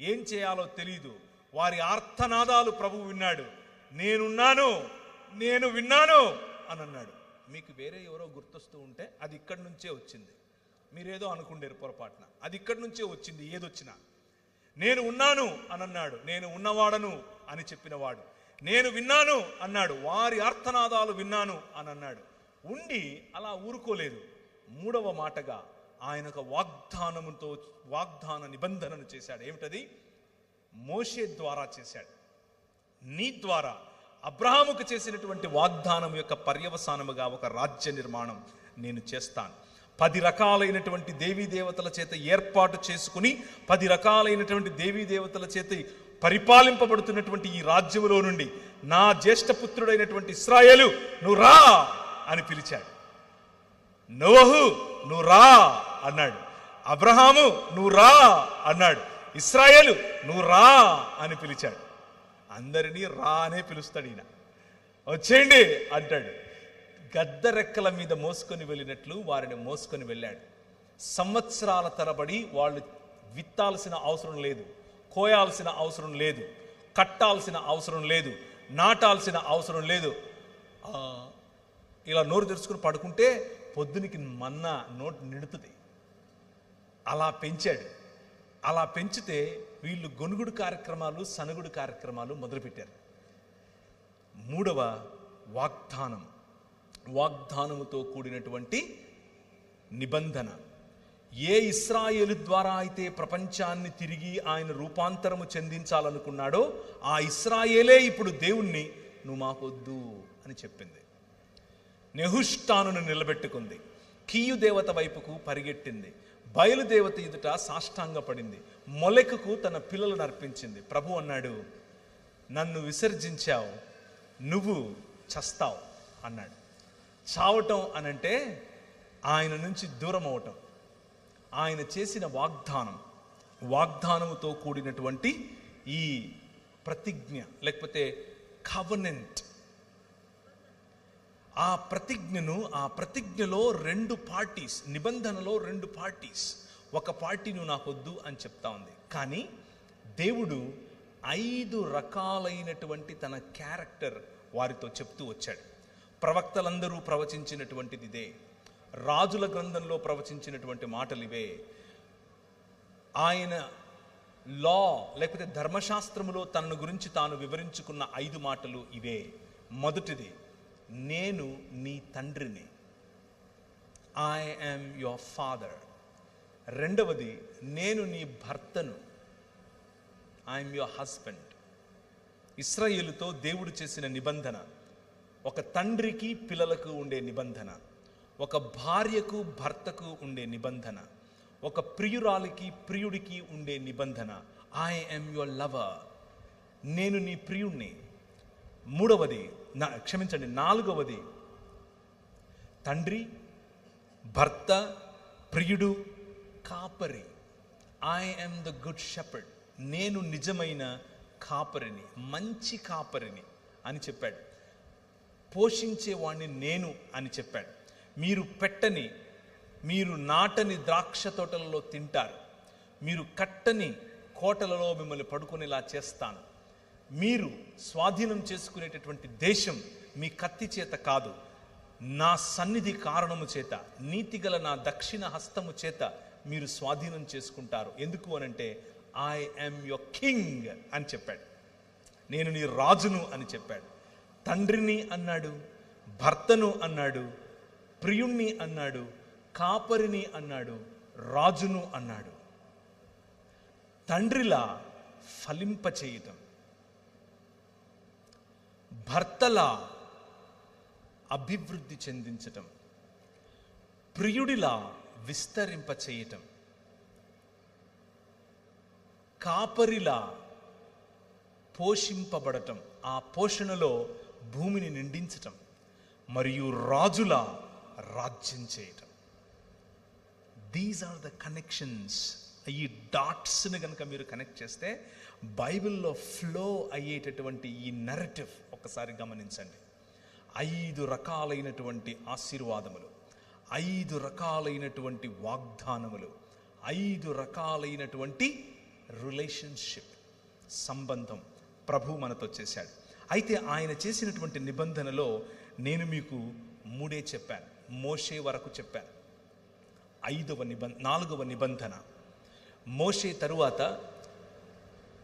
ఏం చేయాలో తెలియదు. వారి ఆర్తనాదాలు ప్రభువు విన్నాడు. నేను విన్నాను అని అన్నాడు. మీకు వేరే ఎవరో గుర్తొస్తూ ఉంటే అది ఇక్కడి నుంచే వచ్చింది. మీరేదో అనుకుండేరు పొరపాటున, అది ఇక్కడి నుంచే వచ్చింది. ఏదొచ్చినా నేను ఉన్నాను అని అన్నాడు. నేను ఉన్నవాడను అని చెప్పినవాడు. నేను విన్నాను అన్నాడు. వారి ఆర్తనాదాలు విన్నాను అని అన్నాడు. ఉండి అలా ఊరుకోలేదు. మూడవ మాటగా ఆయన ఒక వాగ్దాన నిబంధనను చేశాడు. ఏమిటది? మోషే ద్వారా చేశాడు. నీ ద్వారా అబ్రహాముకు చేసినటువంటి వాగ్దానం యొక్క పర్యవసానముగా ఒక రాజ్య నిర్మాణం నేను చేస్తాను. 10 రకాలైనటువంటి దేవీ దేవతల చేత ఏర్పాటు చేసుకుని 10 రకాలైనటువంటి దేవీ దేవతల చేత పరిపాలింపబడుతున్నటువంటి ఈ రాజ్యములో నుండి నా జ్యేష్ఠపుత్రుడైనటువంటి ఇశ్రాయేలు నువ్వు రా అని పిలిచాడు. నోవహు నువ్వు రా అన్నాడు. అబ్రహాము నువ్వు రా అన్నాడు. ఇశ్రాయేలు నువ్వు రా అని పిలిచాడు. అందరినీ రా అనే పిలుస్తాడు ఈయన. వచ్చేయండి అంటాడు. గద్ద రెక్కల మీద మోసుకొని వెళ్ళినట్లు వారిని మోసుకొని వెళ్ళాడు. సంవత్సరాల తరబడి వాళ్ళు విత్తాల్సిన అవసరం లేదు, కోయాల్సిన అవసరం లేదు, కట్టాల్సిన అవసరం లేదు, నాటాల్సిన అవసరం లేదు. ఇలా నోరు తెరుచుకుని పడుకుంటే పొద్దునికి మన్నా నోటి నిడుతుంది. అలా పెంచాడు. అలా పెంచితే వీళ్ళు గొనుగుడు కార్యక్రమాలు, సనుగుడు కార్యక్రమాలు మొదలుపెట్టారు. మూడవ వాగ్దానముతో కూడినటువంటి నిబంధన. ఏ ఇశ్రాయేలు ద్వారా అయితే ప్రపంచాన్ని తిరిగి ఆయన రూపాంతరము చెందించాలనుకున్నాడో ఆ ఇశ్రాయేలే ఇప్పుడు దేవుణ్ణి నువ్వు మాకొద్దు అని చెప్పింది. నెహుష్టానును నిలబెట్టుకుంది. కీయు దేవత వైపుకు పరిగెట్టింది. బయలుదేవత ఎదుట సాష్టాంగపడింది. మొలెకుకు తన పిల్లలను అర్పించింది. ప్రభు అన్నాడు, నన్ను విసర్జించావు, నువ్వు చస్తావు అన్నాడు. చావటం అనంటే ఆయన నుంచి దూరం అవటం. ఆయన చేసిన వాగ్దానముతో కూడినటువంటి ఈ ప్రతిజ్ఞ లేకపోతే కవెనెంట్, ఆ ప్రతిజ్ఞలో 2 పార్టీస్, నిబంధనలో 2 పార్టీస్. ఒక పార్టీ నువ్వు నాకొద్దు అని చెప్తా ఉంది. కానీ దేవుడు 5 రకాలైనటువంటి తన క్యారెక్టర్ వారితో చెప్తూ వచ్చాడు. ప్రవక్తలందరూ ప్రవచించినటువంటిది ఇదే. రాజుల గ్రంథంలో ప్రవచించినటువంటి మాటలు ఇవే. ఆయన లా లేకపోతే ధర్మశాస్త్రములో తనను గురించి తాను వివరించుకున్న 5 మాటలు ఇవే. మొదటిది, నేను నీ తండ్రిని, ఐ యామ్ యువర్ ఫాదర్. రెండవది, నేను నీ భర్తను, ఐఎమ్ యువర్ హస్బెండ్. ఇశ్రాయేలుతో దేవుడు చేసిన నిబంధన, ఒక తండ్రికి పిల్లలకు ఉండే నిబంధన, ఒక భార్యకు భర్తకు ఉండే నిబంధన, ఒక ప్రియురాలికి ప్రియుడికి ఉండే నిబంధన, ఐ యామ్ యువర్ లవర్, నేను నీ ప్రియుణ్ణి. నాలుగవది, తండ్రి, భర్త, ప్రియుడు, కాపరి, I am the good shepherd, నేను నిజమైన కాపరిని, మంచి కాపరిని అని చెప్పాడు. పోషించేవాణ్ణి నేను అని చెప్పాడు. మీరు నాటని ద్రాక్ష తోటలలో తింటారు, మీరు కట్టని కోటలలో మిమ్మల్ని పడుకునేలా చేస్తాను. మీరు స్వాధీనం చేసుకునేటటువంటి దేశం మీ కత్తి చేత కాదు, నా సన్నిధి కారణము చేత, నీతిగల నా దక్షిణ హస్తము చేత మీరు స్వాధీనం చేసుకుంటారు. ఎందుకు అనంటే ఐ యామ్ యువర్ కింగ్ అని చెప్పాడు. నేను నీ రాజును అని చెప్పాడు. తండ్రిని అన్నాడు, భర్తను అన్నాడు, ప్రియుణ్ణి అన్నాడు, కాపరిని అన్నాడు, రాజును అన్నాడు. తండ్రిలా ఫలింపచేయటం, భర్తలా అభివృద్ధి చెందించటం, ప్రియుడిలా విస్తరింపచేయటం, కాపరిలా పోషింపబడటం, ఆ పోషణలో భూమిని నిండించటం, మరియు రాజులా రాజ్యం చేయటం. These are the connections. ఈ డాట్స్ని కనుక మీరు కనెక్ట్ చేస్తే బైబిల్లో ఫ్లో అయ్యేటటువంటి ఈ నరేటివ్ ఒక్కసారి గమనించండి. 5 రకాలైనటువంటి ఆశీర్వాదములు, 5 రకాలైనటువంటి వాగ్దానములు, 5 రకాలైనటువంటి రిలేషన్షిప్, సంబంధం ప్రభు మనతో చేశాడు. అయితే ఆయన చేసినటువంటి నిబంధనలో నేను మీకు 3 చెప్పాను, మోషే వరకు చెప్పాను. 4వ నిబంధన మోషే తరువాత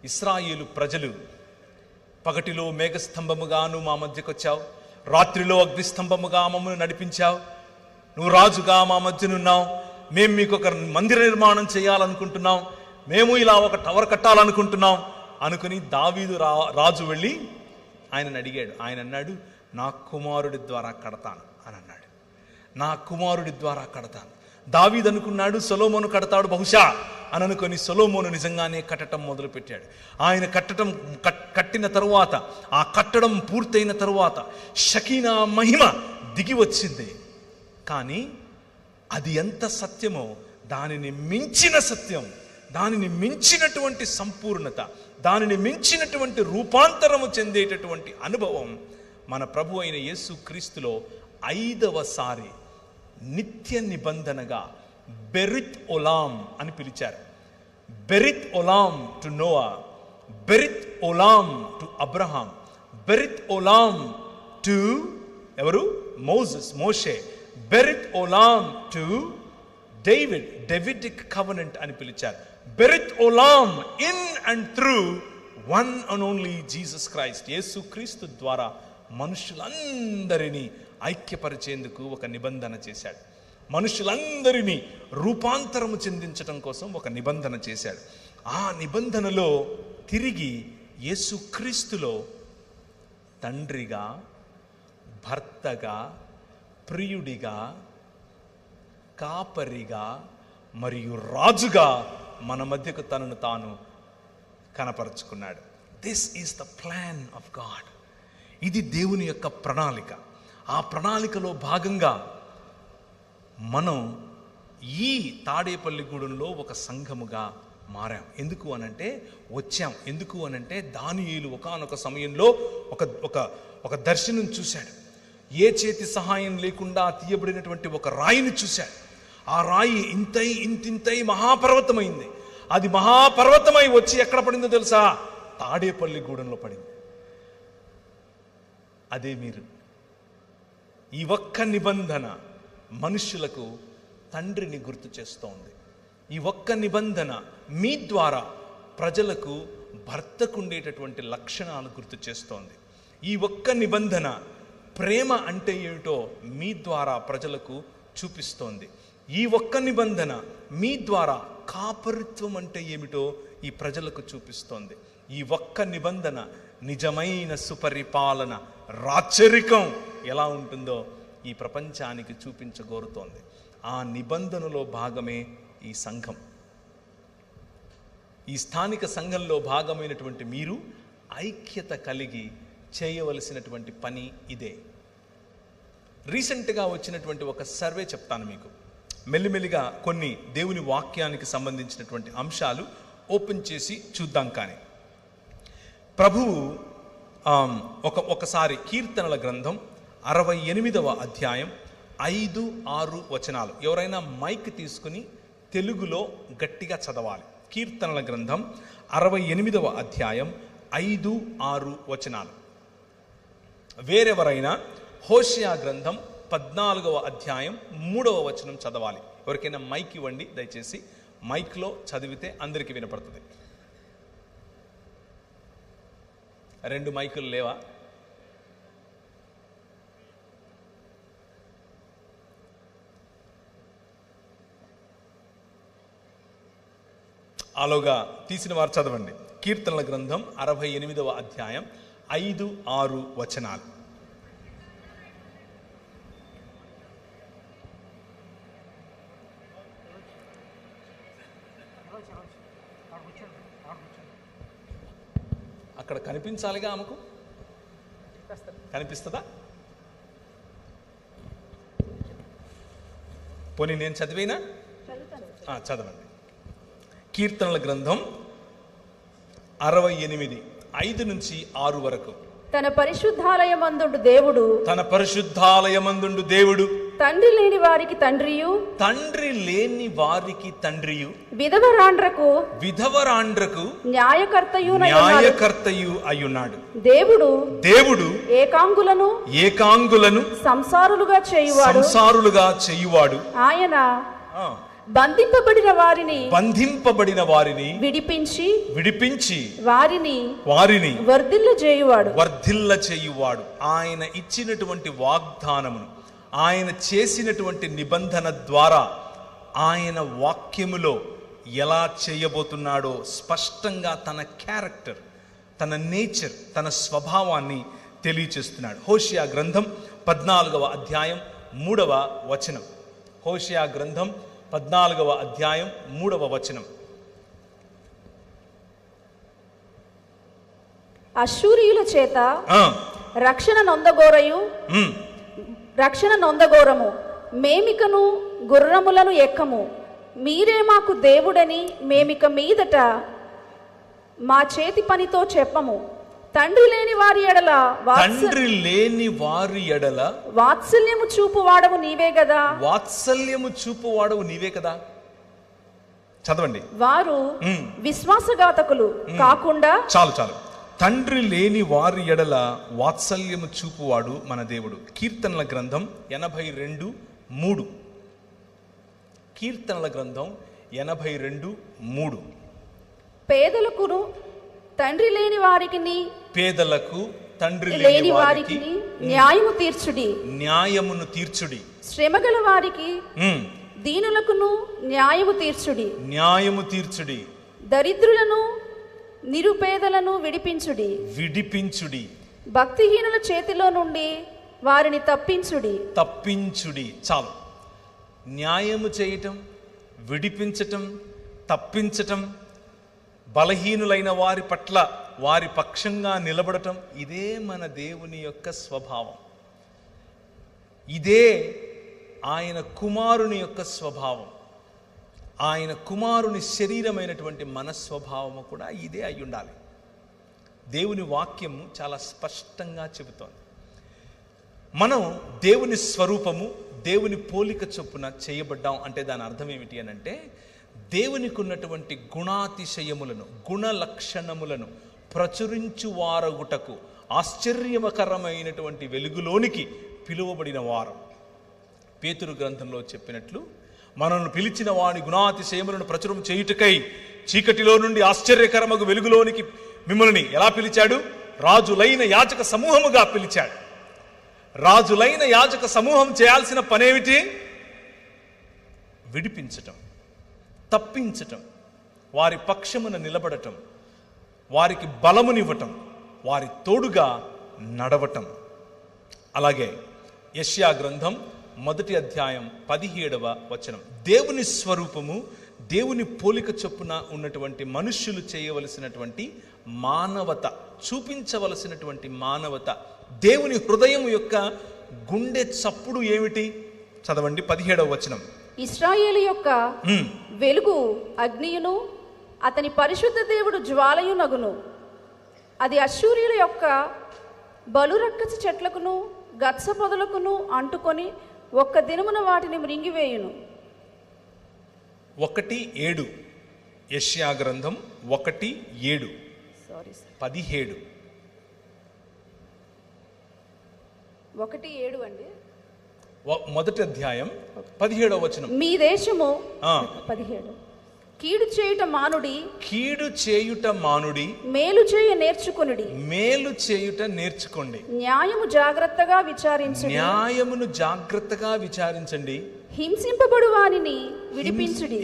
ఇశ్రాయేలు ప్రజలు, పగటిలో మేఘస్తంభముగాను మా మధ్యకు వచ్చావు, రాత్రిలో అగ్నిస్తంభముగా మమ్మల్ని నడిపించావు, నువ్వు రాజుగా మా మధ్యనున్నావు, మేము మీకు ఒక మందిర నిర్మాణం చేయాలనుకుంటున్నాం, మేము ఇలా ఒక టవర్ కట్టాలనుకుంటున్నాం అనుకుని దావీదు రాజు వెళ్ళి ఆయనను అడిగాడు. ఆయన అన్నాడు, నా కుమారుడి ద్వారా కడతాను అని అన్నాడు. నా కుమారుడి ద్వారా కడతాను. దావీదు అనుకున్నాడు సొలొమోను కడతాడు బహుశా అని అనుకొని సొలొమోను నిజంగానే కట్టడం మొదలుపెట్టాడు. ఆయన కట్టిన తరువాత, ఆ కట్టడం పూర్తయిన తరువాత షకీనా మహిమ దిగి వచ్చింది. కానీ అది ఎంత సత్యమో దానిని మించిన సత్యం, దానిని మించినటువంటి సంపూర్ణత, దానిని మించినటువంటి రూపాంతరము చెందేటటువంటి అనుభవం మన ప్రభు అయిన యేసు క్రీస్తులో 5వ సారి నిత్య నిబంధనగా బెరిత్ ఒలాం అని పిలిచారు. బెరిత్ ఒలాం టు నోవా, బెరిత్ ఒలాం టు అబ్రహాం, బెరిత్ ఒలాం టు ఎవరు? మోషే, బెరిత్ ఒలాం టు డేవిడిక్ కవెనెంట్ అని పిలిచారు. బెరిత్ ఒలాం in and through one and only Jesus Christ. యేసు క్రీస్తు ద్వారా మనుషులందరినీ ఐక్యపరిచేందుకు ఒక నిబంధన చేశాడు. మనుషులందరినీ రూపాంతరము చెందించడం కోసం ఒక నిబంధన చేశాడు. ఆ నిబంధనలో తిరిగి యేసు క్రీస్తులో తండ్రిగా, భర్తగా, ప్రియుడిగా, కాపరిగా మరియు రాజుగా మన మధ్యకు తనను తాను కనపరుచుకున్నాడు. This is the plan of God. ఇది దేవుని యొక్క ప్రణాళిక. ఆ ప్రణాళికలో భాగంగా మనం ఈ తాడేపల్లిగూడెంలో ఒక సంఘముగా మారాం. ఎందుకు అనంటే దానియేలు ఒకానొక సమయంలో ఒక దర్శనం చూశాడు. ఏ చేతి సహాయం లేకుండా తీయబడినటువంటి ఒక రాయిని చూశాడు. ఆ రాయి ఇంతింతై మహాపర్వతమైంది. అది మహాపర్వతమై వచ్చి ఎక్కడ పడిందో తెలుసా? తాడేపల్లిగూడెంలో పడింది. అదే మీరు. ఈ ఒక్క నిబంధన మనుషులకు తండ్రిని గుర్తు చేస్తోంది. ఈ ఒక్క నిబంధన మీ ద్వారా ప్రజలకు భర్తకు ఉండేటటువంటి లక్షణాలు గుర్తు చేస్తోంది. ఈ ఒక్క నిబంధన ప్రేమ అంటే ఏమిటో మీ ద్వారా ప్రజలకు చూపిస్తోంది. ఈ ఒక్క నిబంధన మీ ద్వారా కాపరిత్వం అంటే ఏమిటో ఈ ప్రజలకు చూపిస్తోంది. ఈ ఒక్క నిబంధన నిజమైన సుపరిపాలన, రాచరికం ఎలా ఉంటుందో ఈ ప్రపంచానికి చూపించగోరుతోంది. ఆ నిబంధనలో భాగమే ఈ సంఘం. ఈ స్థానిక సంఘంలో భాగమైనటువంటి మీరు ఐక్యత కలిగి చేయవలసినటువంటి పని ఇదే. రీసెంట్గా వచ్చినటువంటి ఒక సర్వే చెప్తాను మీకు. మెల్లిమెల్లిగా కొన్ని దేవుని వాక్యానికి సంబంధించినటువంటి అంశాలు ఓపెన్ చేసి చూద్దాం. కానీ ప్రభువు ఒకసారి కీర్తనల గ్రంథం 68వ అధ్యాయం 5-6 వచనాలు, ఎవరైనా మైక్ తీసుకుని తెలుగులో గట్టిగా చదవాలి. కీర్తనల గ్రంథం 68వ అధ్యాయం 5-6 వచనాలు. వేరెవరైనా హోషేయ గ్రంథం 14వ అధ్యాయం 3వ వచనం చదవాలి. ఎవరికైనా మైక్ ఇవ్వండి దయచేసి. మైక్లో చదివితే అందరికీ వినపడుతుంది. 2 మైకులు లేవా? ఆలోగా తీసిన వారు చదవండి. కీర్తనల గ్రంథం 68వ అధ్యాయం 5-6 వచనాలు. అక్కడ కనిపించాలిగా, ఆమెకు కనిపిస్తుందా? పోనీ నేను చదివేనా? చదవండి. కీర్తనల గ్రంథం 68 5-6 వరకు. తన పరిశుద్ధాలయమందుండు దేవుడు తండ్రి లేని వారికి తండ్రియు, తండ్రి లేని వారికి తండ్రియు, విధవరాండ్రకు న్యాయకర్తయు అయ్యున్నాడు. దేవుడు ఏకాంగులను సంసారులుగా చేయువాడు. ఆయన బంధింపబడిన వారిని విడిపించి వారిని వర్ధిల్ల చేయువాడు. ఆయన ఇచ్చినటువంటి వాగ్దానమును, ఆయన చేసినటువంటి నిబంధన ద్వారా ఆయన వాక్యములో ఎలా చేయబోతున్నాడో స్పష్టంగా తన క్యారెక్టర్, తన నేచర్, తన స్వభావాన్ని తెలియచేస్తున్నాడు. హోషియా గ్రంథం 14వ అధ్యాయం 3వ వచనం. హోషియా గ్రంథం 14వ అధ్యాయం 3వ వచనం. అశ్షూరీయుల చేత రక్షణ నొందగోరము, మేమికను గుర్రములను ఎక్కము. మీరే మాకు దేవుడని మేమిక మీదట మా చేతి పనితో చెప్పము. తండ్రి లేని వారి ఎడల వాత్సల్యము చూపువాడవు నీవే కదా. చదవండి. వారు విశ్వాసఘాతకులు కాకుండా, చాలు తండ్రి లేని వారి ఎడల వాత్సల్యము చూపువాడు మన దేవుడు. కీర్తనల గ్రంథం 82:3. కీర్తనల గ్రంథం 82:3. పేదలకు తండ్రి లేని వారికి న్యాయమును తీర్చుడి. శ్రమగల వారికి దీనులకును న్యాయము తీర్చుడి. దరిద్రులను నిరుపేదలను విడిపించుడి. భక్తిహీనుల చేతిలో నుండి వారిని తప్పించుడి. చాలు. న్యాయము చేయటం, విడిపించటం, తప్పించటం, బలహీనులైన వారి పట్ల వారి పక్షంగా నిలబడటం, ఇదే మన దేవుని యొక్క స్వభావం. ఇదే ఆయన కుమారుని యొక్క స్వభావం. ఆయన కుమారుని శరీరమైనటువంటి మన స్వభావము కూడా ఇదే అయి ఉండాలి. దేవుని వాక్యము చాలా స్పష్టంగా చెబుతోంది. మనం దేవుని స్వరూపము, దేవుని పోలిక చొప్పున చేయబడ్డాం అంటే దాని అర్థం ఏమిటి అని అంటే, దేవునికి ఉన్నటువంటి గుణాతిశయములను, గుణ లక్షణములను ప్రచురించువారగుటకు ఆశ్చర్యకరమైనటువంటి వెలుగులోనికి పిలువబడిన వారం. పేతురు గ్రంథంలో చెప్పినట్లు, మనల్ని పిలిచిన వాని గుణాతిశయములను ప్రచురం చేయుటకై చీకటిలో నుండి ఆశ్చర్యకరమగు వెలుగులోనికి మిమ్మల్ని ఎలా పిలిచాడు? రాజులైన యాజక సమూహముగా పిలిచాడు. రాజులైన యాజక సమూహం చేయాల్సిన పనేమిటి? విడిపించటం, తప్పించటం, వారి పక్షమున నిలబడటం, వారికి బలమునివ్వటం, వారి తోడుగా నడవటం. అలాగే యెషయా గ్రంథం 1వ అధ్యాయం 17వ వచనం. దేవుని స్వరూపము, దేవుని పోలిక చొప్పున ఉన్నటువంటి మనుష్యులు చేయవలసినటువంటి మానవత, చూపించవలసినటువంటి మానవత, దేవుని హృదయం యొక్క గుండె చప్పుడు ఏమిటి? చదవండి 17వ వచనం. ఇశ్రాయేలు యొక్క వెలుగు అగ్నియును, అతని పరిశుద్ధ దేవుడు జ్వాలయునగును. అది అశ్షూరీయుల యొక్క బలురక్కస చెట్లకును గత్స పొదలకును అంటుకొని ఒక్క దినమున వాటిని మృంగివేయును. 1:7. యెషయా గ్రంథం 1:7. 17. 1:7 అండి. 1వ అధ్యాయం 17వ వచనం. మీ దేశము 17. కీడు చేయుట మానుడి, మేలు చేయుట నేర్చుకోండి. న్యాయమును జాగ్రత్తగా విచారించండి. హింసింపబడే వారిని విడిపించుడి.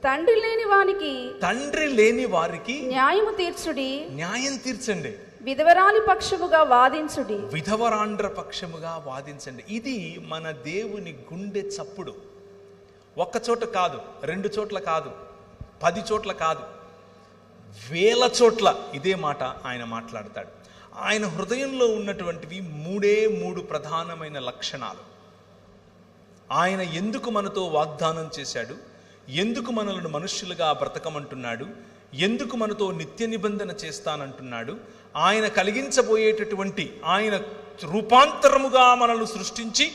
తండ్రి లేని వారికి న్యాయం తీర్చండి. విధవరాండ్ర పక్షముగా వాదించండి. ఇది మన దేవుని గుండె చప్పుడు. ఒక్క చోట కాదు, 2 చోట్ల కాదు, 10 చోట్ల కాదు, 1000 చోట్ల ఇదే మాట ఆయన మాట్లాడతాడు. ఆయన హృదయంలో ఉన్నటువంటివి 3 ప్రధానమైన లక్షణాలు. ఆయన ఎందుకు మనతో వాగ్దానం చేశాడు, ఎందుకు మనల్ని మనుష్యులుగా బ్రతకమంటున్నాడు, ఎందుకు మనతో నిత్య నిబంధన చేస్తానంటున్నాడు? ఆయన కలిగించబోయేటటువంటి, ఆయన రూపాంతరముగా మనల్ని సృష్టించి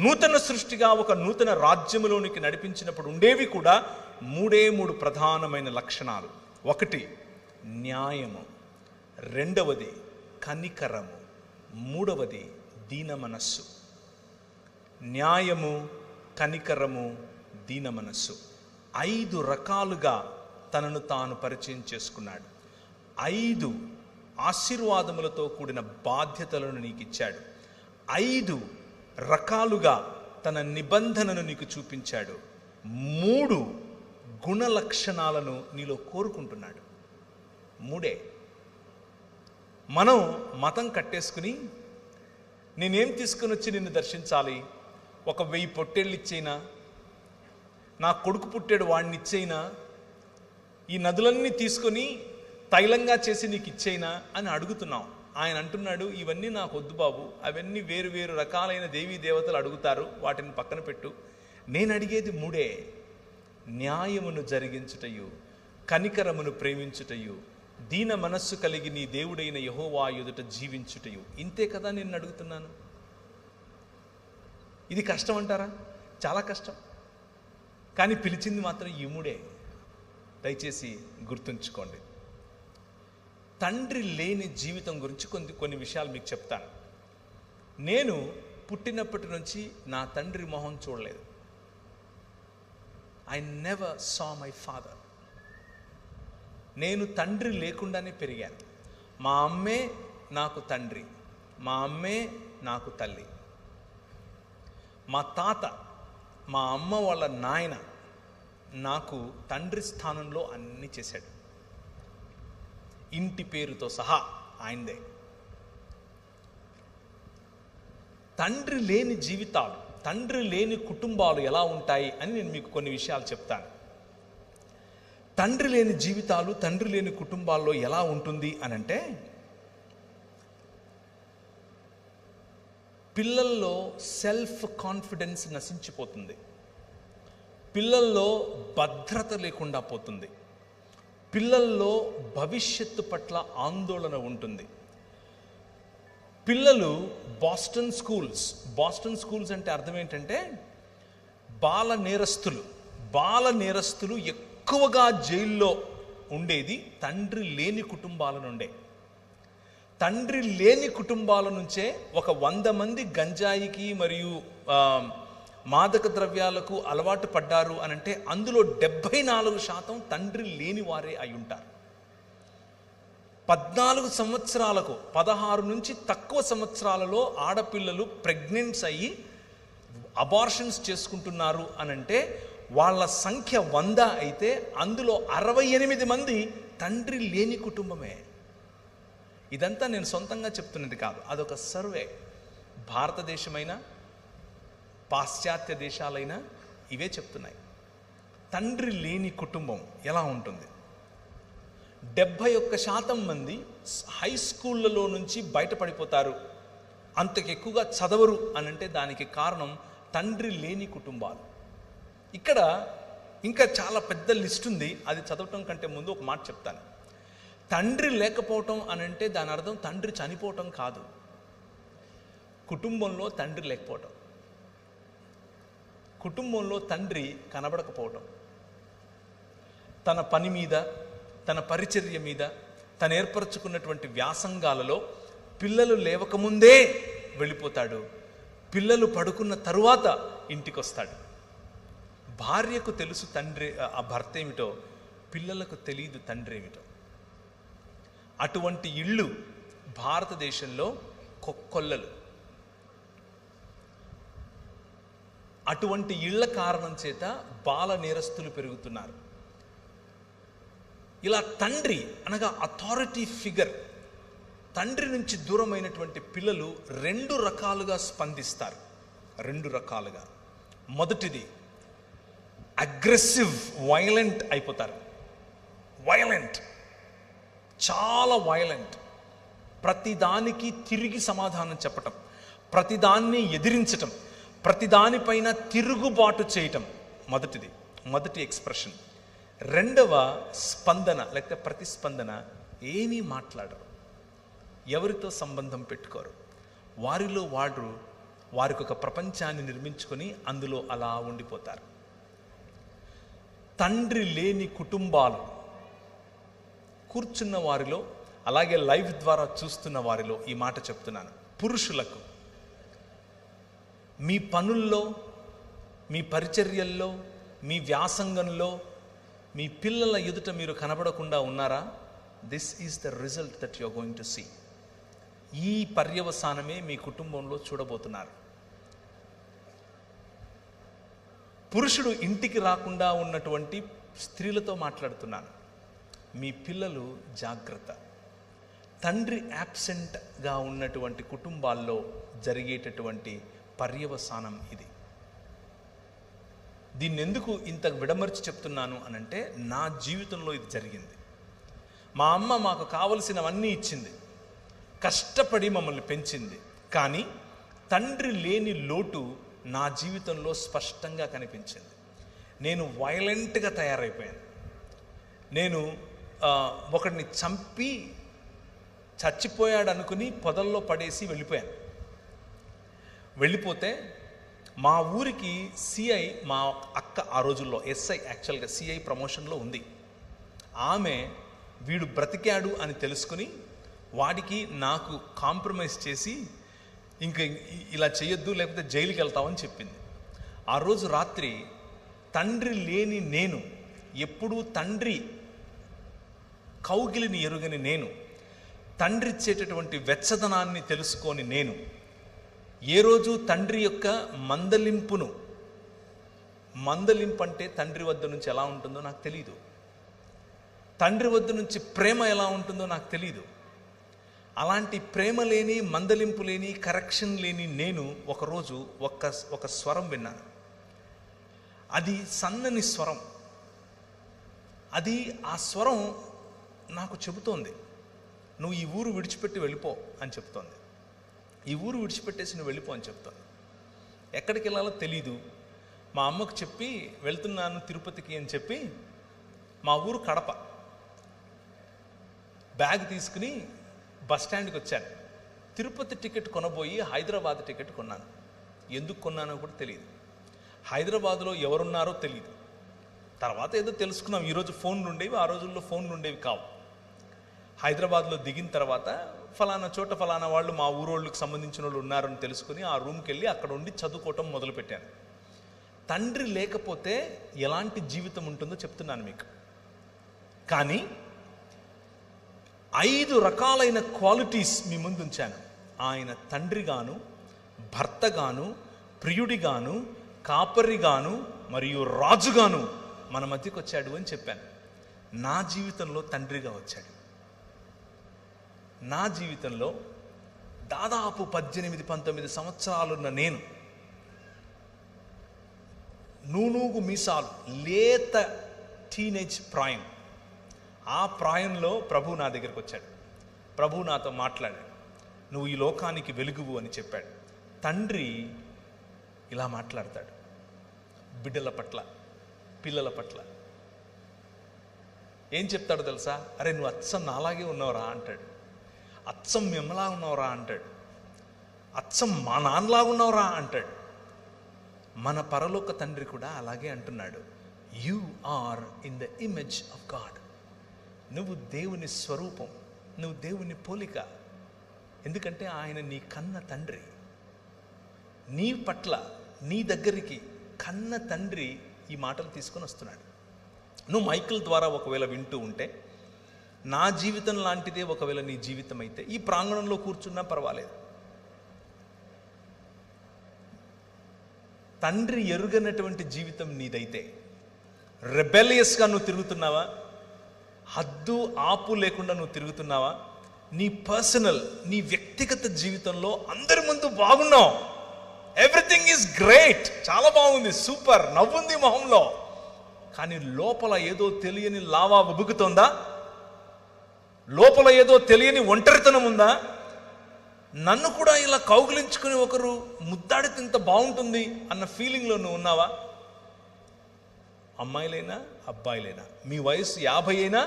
నూతన సృష్టిగా ఒక నూతన రాజ్యములోనికి నడిపించినప్పుడు ఉండేవి కూడా మూడు ప్రధానమైన లక్షణాలు. ఒకటి న్యాయము, రెండవది కనికరము, మూడవది దీన మనస్సు. న్యాయము, కనికరము, దీన మనస్సు. 5 రకాలుగా తనను తాను పరిచయం చేసుకున్నాడు. 5 ఆశీర్వాదములతో కూడిన బాధ్యతలను నీకు ఇచ్చాడు. 5 రకాలుగా తన నిబంధనను నీకు చూపించాడు. 3 గుణ లక్షణాలను నీలో కోరుకుంటున్నాడు. 3. మనం మతం కట్టేసుకుని నేనేం తీసుకుని వచ్చి నిన్ను దర్శించాలి, ఒక 1000 పొట్టేళ్ళు ఇచ్చేయినా, నా కొడుకు పుట్టాడు వాడిని ఇచ్చేయినా, ఈ నదులన్నీ తీసుకొని తైలంగా చేసి నీకు ఇచ్చేయినా అని అడుగుతున్నాం. ఆయన అంటున్నాడు, ఇవన్నీ నాకు వద్దు బాబు, అవన్నీ వేరు వేరు రకాలైన దేవీ దేవతలు అడుగుతారు, వాటిని పక్కన పెట్టు. నేను అడిగేది 3. న్యాయమును జరిగించుటయు, కనికరమును ప్రేమించుటయు, దీన మనస్సు కలిగి నీ దేవుడైన యెహోవా ఎదుట జీవించుటయు. ఇంతే కదా నేను అడుగుతున్నాను. ఇది కష్టం అంటారా? చాలా కష్టం. కానీ పిలిచింది మాత్రం ఈ 3. దయచేసి గుర్తుంచుకోండి. తండ్రి లేని జీవితం గురించి కొన్ని విషయాలు మీకు చెప్తాను. నేను పుట్టినప్పటి నుంచి నా తండ్రి మొహం చూడలేదు. I never saw my father. నేను తండ్రి లేకుండానే పెరిగాను. మా అమ్మే నాకు తండ్రి, మా అమ్మే నాకు తల్లి. మా తాత, మా అమ్మ వాళ్ళ నాయన నాకు తండ్రి స్థానంలో అన్నీ చేశాడు. ఇంటి పేరుతో సహా ఆయనదే. తండ్రి లేని జీవితాలు, తండ్రి లేని కుటుంబాలు ఎలా ఉంటాయి అని నేను మీకు కొన్ని విషయాలు చెప్తాను. తండ్రి లేని జీవితాలు, తండ్రి లేని కుటుంబాల్లో ఎలా ఉంటుంది అనంటే, పిల్లల్లో సెల్ఫ్ కాన్ఫిడెన్స్ నశించిపోతుంది. పిల్లల్లో భద్రత లేకుండా పోతుంది. పిల్లల్లో భవిష్యత్తు పట్ల ఆందోళన ఉంటుంది. పిల్లలు బాస్టన్ స్కూల్స్ అంటే అర్థం ఏంటంటే బాల నేరస్తులు ఎక్కువగా జైల్లో ఉండేది తండ్రి లేని కుటుంబాల నుండే. తండ్రి లేని కుటుంబాల నుంచే ఒక 100 మంది గంజాయికి మరియు మాదక ద్రవ్యాలకు అలవాటు పడ్డారు అనంటే అందులో 74% తండ్రి లేని వారే అయి ఉంటారు. 14 సంవత్సరాలకు 16 నుంచి తక్కువ సంవత్సరాలలో ఆడపిల్లలు ప్రెగ్నెంట్స్ అయ్యి అబార్షన్స్ చేసుకుంటున్నారు అనంటే వాళ్ళ సంఖ్య 100 అయితే అందులో 68 మంది తండ్రి లేని కుటుంబమే. ఇదంతా నేను సొంతంగా చెప్తున్నది కాదు, అదొక సర్వే. భారతదేశమైనా పాశ్చాత్య దేశాలైనా ఇవే చెప్తున్నాయి. తండ్రి లేని కుటుంబం ఎలా ఉంటుంది? 71% మంది హై స్కూళ్ళలో నుంచి బయటపడిపోతారు, అంతకు ఎక్కువగా చదవరు అనంటే దానికి కారణం తండ్రి లేని కుటుంబాలు. ఇక్కడ ఇంకా చాలా పెద్ద లిస్ట్ ఉంది, అది చదవటం కంటే ముందు ఒక మాట చెప్తాను. తండ్రి లేకపోవటం అనంటే దాని అర్థం తండ్రి చనిపోవటం కాదు. కుటుంబంలో తండ్రి లేకపోవటం, కుటుంబంలో తండ్రి కనబడకపోవటం, తన పని మీద, తన పరిచర్య మీద, తను ఏర్పరచుకున్నటువంటి వ్యాసంగాలలో పిల్లలు లేవకముందే వెళ్ళిపోతాడు. పిల్లలు పడుకున్న తరువాత ఇంటికి వస్తాడు. భార్యకు తెలుసు తండ్రి ఆ భర్త ఏమిటో, పిల్లలకు తెలియదు తండ్రి ఏమిటో. అటువంటి ఇళ్ళు భారతదేశంలో కొల్లలు. అటువంటి ఇళ్ల కారణం చేత బాల నేరస్తులు పెరుగుతున్నారు. ఇలా తండ్రి అనగా అథారిటీ ఫిగర్, తండ్రి నుంచి దూరమైనటువంటి పిల్లలు 2 రకాలుగా స్పందిస్తారు. 2 రకాలుగా. మొదటిది అగ్రెసివ్, వైలెంట్ అయిపోతారు. వైలెంట్, చాలా వైలెంట్. ప్రతిదానికి తిరిగి సమాధానం చెప్పటం, ప్రతిదాన్ని ఎదిరించటం, ప్రతిదానిపైన తిరుగుబాటు చేయటం మొదటి ఎక్స్ప్రెషన్. రెండవ స్పందన లేకపోతే ప్రతిస్పందన, ఏమీ మాట్లాడరు, ఎవరితో సంబంధం పెట్టుకోరు. వారిలో వారికి ఒక ప్రపంచాన్ని నిర్మించుకొని అందులో అలా ఉండిపోతారు. తండ్రి లేని కుటుంబాలు కూర్చున్న వారిలో, అలాగే లైవ్ ద్వారా చూస్తున్న వారిలో ఈ మాట చెప్తున్నాను. పురుషులకు మీ పనుల్లో, మీ పరిచర్యల్లో, మీ వ్యాసంగంలో, మీ పిల్లల ఎదుట మీరు కనబడకుండా ఉన్నారా? This is the result that you are going to see. ఈ పర్యవసానమే మీ కుటుంబంలో చూడబోతున్నారు. పురుషుడు ఇంటికి రాకుండా ఉన్నటువంటి స్త్రీలతో మాట్లాడుతున్నాను. మీ పిల్లలు జాగ్రత్త. తండ్రి యాబ్సెంట్గా ఉన్నటువంటి కుటుంబాల్లో జరిగేటటువంటి పర్యవసానం ఇది. దీన్ని ఎందుకు ఇంత విడమర్చి చెప్తున్నాను అనంటే, నా జీవితంలో ఇది జరిగింది. మా అమ్మ మాకు కావలసినవన్నీ ఇచ్చింది, కష్టపడి మమ్మల్ని పెంచింది. కానీ తండ్రి లేని లోటు నా జీవితంలో స్పష్టంగా కనిపించింది. నేను వైలెంట్గా తయారైపోయాను. నేను ఒకడిని చంపి చచ్చిపోయాడు అనుకుని పొదల్లో పడేసి వెళ్ళిపోతే మా ఊరికి సిఐ, మా అక్క ఆ రోజుల్లో ఎస్ఐ, యాక్చువల్గా సిఐ ప్రమోషన్లో ఉంది. ఆమె వీడు బ్రతికాడు అని తెలుసుకుని వాడికి నాకు కాంప్రమైజ్ చేసి ఇంక ఇలా చేయొద్దు లేకపోతే జైలుకి వెళ్తామని చెప్పింది. ఆ రోజు రాత్రి తండ్రి లేని నేను, ఎప్పుడూ తండ్రి కౌగిలిని ఎరుగని నేను, తండ్రి ఇచ్చేటటువంటి వెచ్చదనాన్ని తెలుసుకొని నేను, ఏ రోజు తండ్రి యొక్క మందలింపు అంటే తండ్రి వద్ద నుంచి ఎలా ఉంటుందో నాకు తెలీదు, తండ్రి వద్ద నుంచి ప్రేమ ఎలా ఉంటుందో నాకు తెలీదు. అలాంటి ప్రేమ లేని, మందలింపు లేని, కరెక్షన్ లేని నేను ఒకరోజు ఒక స్వరం విన్నాను. అది సన్నని స్వరం. ఆ స్వరం నాకు చెబుతోంది, నువ్వు ఈ ఊరు విడిచిపెట్టి వెళ్ళిపో అని చెప్తోంది. ఈ ఊరు విడిచిపెట్టేసి నువ్వు వెళ్ళిపో అని చెప్తోంది. ఎక్కడికి వెళ్ళాలో తెలీదు. మా అమ్మకు చెప్పి వెళ్తున్నాను తిరుపతికి అని చెప్పి, మా ఊరు కడప, బ్యాగ్ తీసుకుని బస్ స్టాండ్కి వచ్చాను. తిరుపతి టికెట్ కొనబోయి హైదరాబాద్ టికెట్ కొన్నాను. ఎందుకు కొన్నానో కూడా తెలియదు. హైదరాబాద్లో ఎవరున్నారో తెలియదు. తర్వాత ఏదో తెలుసుకున్నాం. ఈరోజు ఫోన్లు ఉండేవి, ఆ రోజుల్లో ఫోన్లు ఉండేవి కావు. హైదరాబాద్లో దిగిన తర్వాత ఫలానా చోట ఫలానా వాళ్ళు, మా ఊరోళ్ళకి సంబంధించిన వాళ్ళు ఉన్నారని తెలుసుకుని ఆ రూమ్కి వెళ్ళి అక్కడ ఉండి చదువుకోవటం మొదలుపెట్టాను. తండ్రి లేకపోతే ఎలాంటి జీవితం ఉంటుందో చెప్తున్నాను మీకు. కానీ 5 రకాలైన క్వాలిటీస్ మీ ముందు ఉంచాను. ఆయన తండ్రిగాను, భర్తగాను, ప్రియుడిగాను, కాపరిగాను మరియు రాజుగాను మన మధ్యకు వచ్చాడు అని చెప్పాను. నా జీవితంలో తండ్రిగా వచ్చాడు. నా జీవితంలో దాదాపు 18-19 సంవత్సరాలున్న నేను, నూనూగు మీసాలు, లేత టీనేజ్ ప్రాయం, ఆ ప్రాయంలో ప్రభు నా దగ్గరికి వచ్చాడు. ప్రభు నాతో మాట్లాడాడు. నువ్వు ఈ లోకానికి వెలుగువు అని చెప్పాడు. తండ్రి ఇలా మాట్లాడతాడు బిడ్డల పట్ల, పిల్లల పట్ల. ఏం చెప్తాడో తెలుసా? అరే నువ్వు అచ్చం నాలాగే ఉన్నావురా అంటాడు. అచ్చం మిమ్మలా ఉన్నావురా అంటాడు. అచ్చం మా నాన్నలాగా ఉన్నావురా అంటాడు. మన పరలోక తండ్రి కూడా అలాగే అంటున్నాడు. You are in the image of God. నువ్వు దేవుని స్వరూపం, నువ్వు దేవుని పోలిక. ఎందుకంటే ఆయన నీ కన్న తండ్రి. నీ పట్ల, నీ దగ్గరికి కన్న తండ్రి ఈ మాటలు తీసుకొని వస్తున్నాడు. నువ్వు మైకిల్ ద్వారా ఒకవేళ వింటూ ఉంటే, నా జీవితం లాంటిదే ఒకవేళ నీ జీవితం అయితే, ఈ ప్రాంగణంలో కూర్చున్నా పర్వాలేదు. తండ్రి ఎరుగనటువంటి జీవితం నీదైతే, రెబెలియస్గా నువ్వు తిరుగుతున్నావా? హద్దు ఆపు లేకుండా నువ్వు తిరుగుతున్నావా? నీ పర్సనల్, నీ వ్యక్తిగత జీవితంలో అందరి ముందు బాగున్నావు, ఎవ్రీథింగ్ ఈజ్ గ్రేట్, చాలా బాగుంది, సూపర్, నవ్వుంది మొహంలో. కానీ లోపల ఏదో తెలియని లావా ఉబుకుతోందా? లోపల ఏదో తెలియని ఒంటరితనం ఉందా? నన్ను కూడా ఇలా కౌగిలించుకుని ఒకరు ముద్దాడితే ఇంత బాగుంటుంది అన్న ఫీలింగ్లో నువ్వు ఉన్నావా? అమ్మాయిలైనా అబ్బాయిలైనా, మీ వయసు 50 అయినా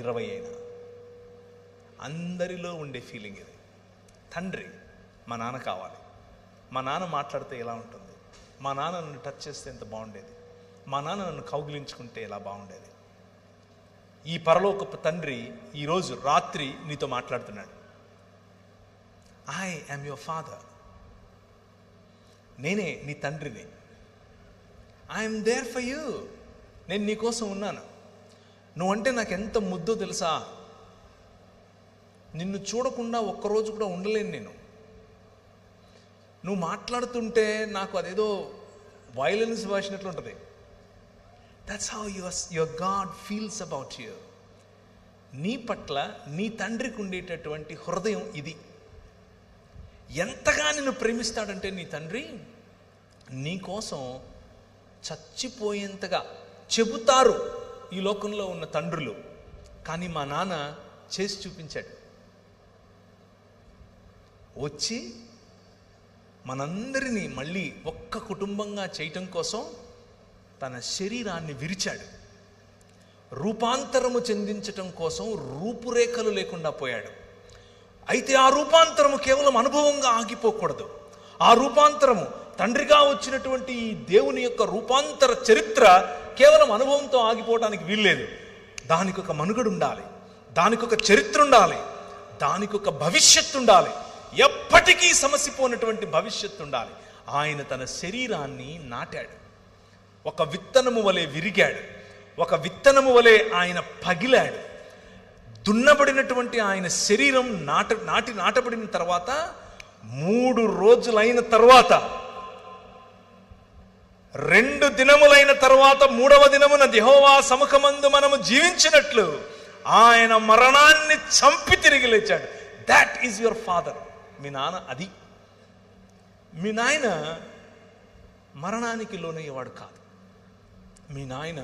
20 అయినా, అందరిలో ఉండే ఫీలింగ్ ఇది. తండ్రి, మా నాన్న కావాలి, మా నాన్న మాట్లాడితే ఎలా ఉంటుంది, మా నాన్న నన్ను టచ్ చేస్తే ఎంత బాగుండేది, మా నాన్న నన్ను కౌగిలించుకుంటే ఎలా బాగుండేది. ఈ పరలోకపు తండ్రి ఈరోజు రాత్రి నీతో మాట్లాడుతున్నాడు. ఐ యామ్ యువర్ ఫాదర్, నేనే నీ తండ్రిని. ఐఎమ్ దేర్ ఫర్ యూ, నేను నీకోసం ఉన్నాను. నువ్వంటే నాకు ఎంత ముద్దో తెలుసా. నిన్ను చూడకుండా ఒక్కరోజు కూడా ఉండలేను నేను. నువ్వు మాట్లాడుతుంటే నాకు అదేదో వైలెన్స్ వేసినట్లు ఉంటుంది. That's how your God feels about you. నీ పట్ల నీ తండ్రికి ఉండేటటువంటి హృదయం ఇది. ఎంతగా నిన్ను ప్రేమిస్తాడంటే నీ తండ్రి, నీ కోసం చచ్చిపోయేంతగా చెబుతారు ఈ లోకంలో ఉన్న తండ్రులు, కానీ మా నాన్న చేసి చూపించాడు. వచ్చి మనందరినీ మళ్ళీ ఒక్క కుటుంబంగా చేయటం కోసం తన శరీరాన్ని విరిచాడు. రూపాంతరము చెందించటం కోసం రూపురేఖలు లేకుండా పోయాడు. అయితే ఆ రూపాంతరము కేవలం అనుభవంగా ఆగిపోకూడదు. ఆ రూపాంతరము తండ్రిగా వచ్చినటువంటి ఈ దేవుని యొక్క రూపాంతర చరిత్ర కేవలం అనుభవంతో ఆగిపోవడానికి వీల్లేదు. దానికి ఒక మనుగడు ఉండాలి, దానికి ఒక చరిత్ర ఉండాలి, దానికి ఒక భవిష్యత్తు ఉండాలి, ఎప్పటికీ సమసిపోయినటువంటి భవిష్యత్తు ఉండాలి. ఆయన తన శరీరాన్ని నాటాడు, ఒక విత్తనము వలె విరిగాడు, ఒక విత్తనము వలె ఆయన పగిలాడు. దున్నబడినటువంటి ఆయన శరీరం నాటబడిన తర్వాత 3 రోజులైన తర్వాత, 2 దినములైన తర్వాత 3వ దినమున యెహోవా సముఖమందు మనము జీవించినట్లు ఆయన మరణాన్ని చంపి తిరిగి లేచాడు. That is your father. మీ నాన్న అది. మీ నాయన మరణానికి లోనయ్యేవాడు కాదు. మీ నాయన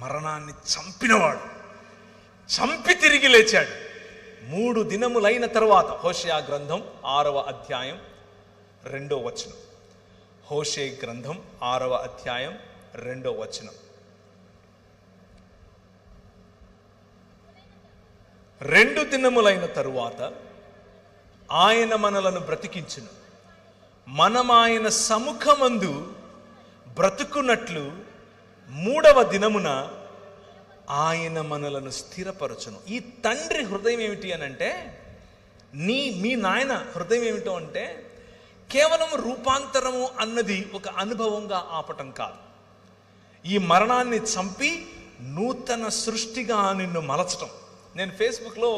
మరణాన్ని చంపినవాడు, చంపి తిరిగి లేచాడు 3 దినములైన తర్వాత. హోషేయ గ్రంథం 6వ అధ్యాయం 2వ వచనం. హోషేయ గ్రంథం 6వ అధ్యాయం 2వ వచనం. 2 దినములైన తరువాత ఆయన మనలను బ్రతికించును, మనం ఆయన సముఖమందు బ్రతుకున్నట్లు 3వ దినమున ఆయన మనలను స్థిరపరచును. ఈ తండ్రి హృదయం ఏమిటి అని అంటే, మీ నాయన హృదయం ఏమిటో అంటే, కేవలం రూపాంతరము అన్నది ఒక అనుభవంగా ఆపటం కాదు. ఈ మరణాన్ని చంపి నూతన సృష్టిగా నిన్ను మలచటం. నేను ఫేస్బుక్లో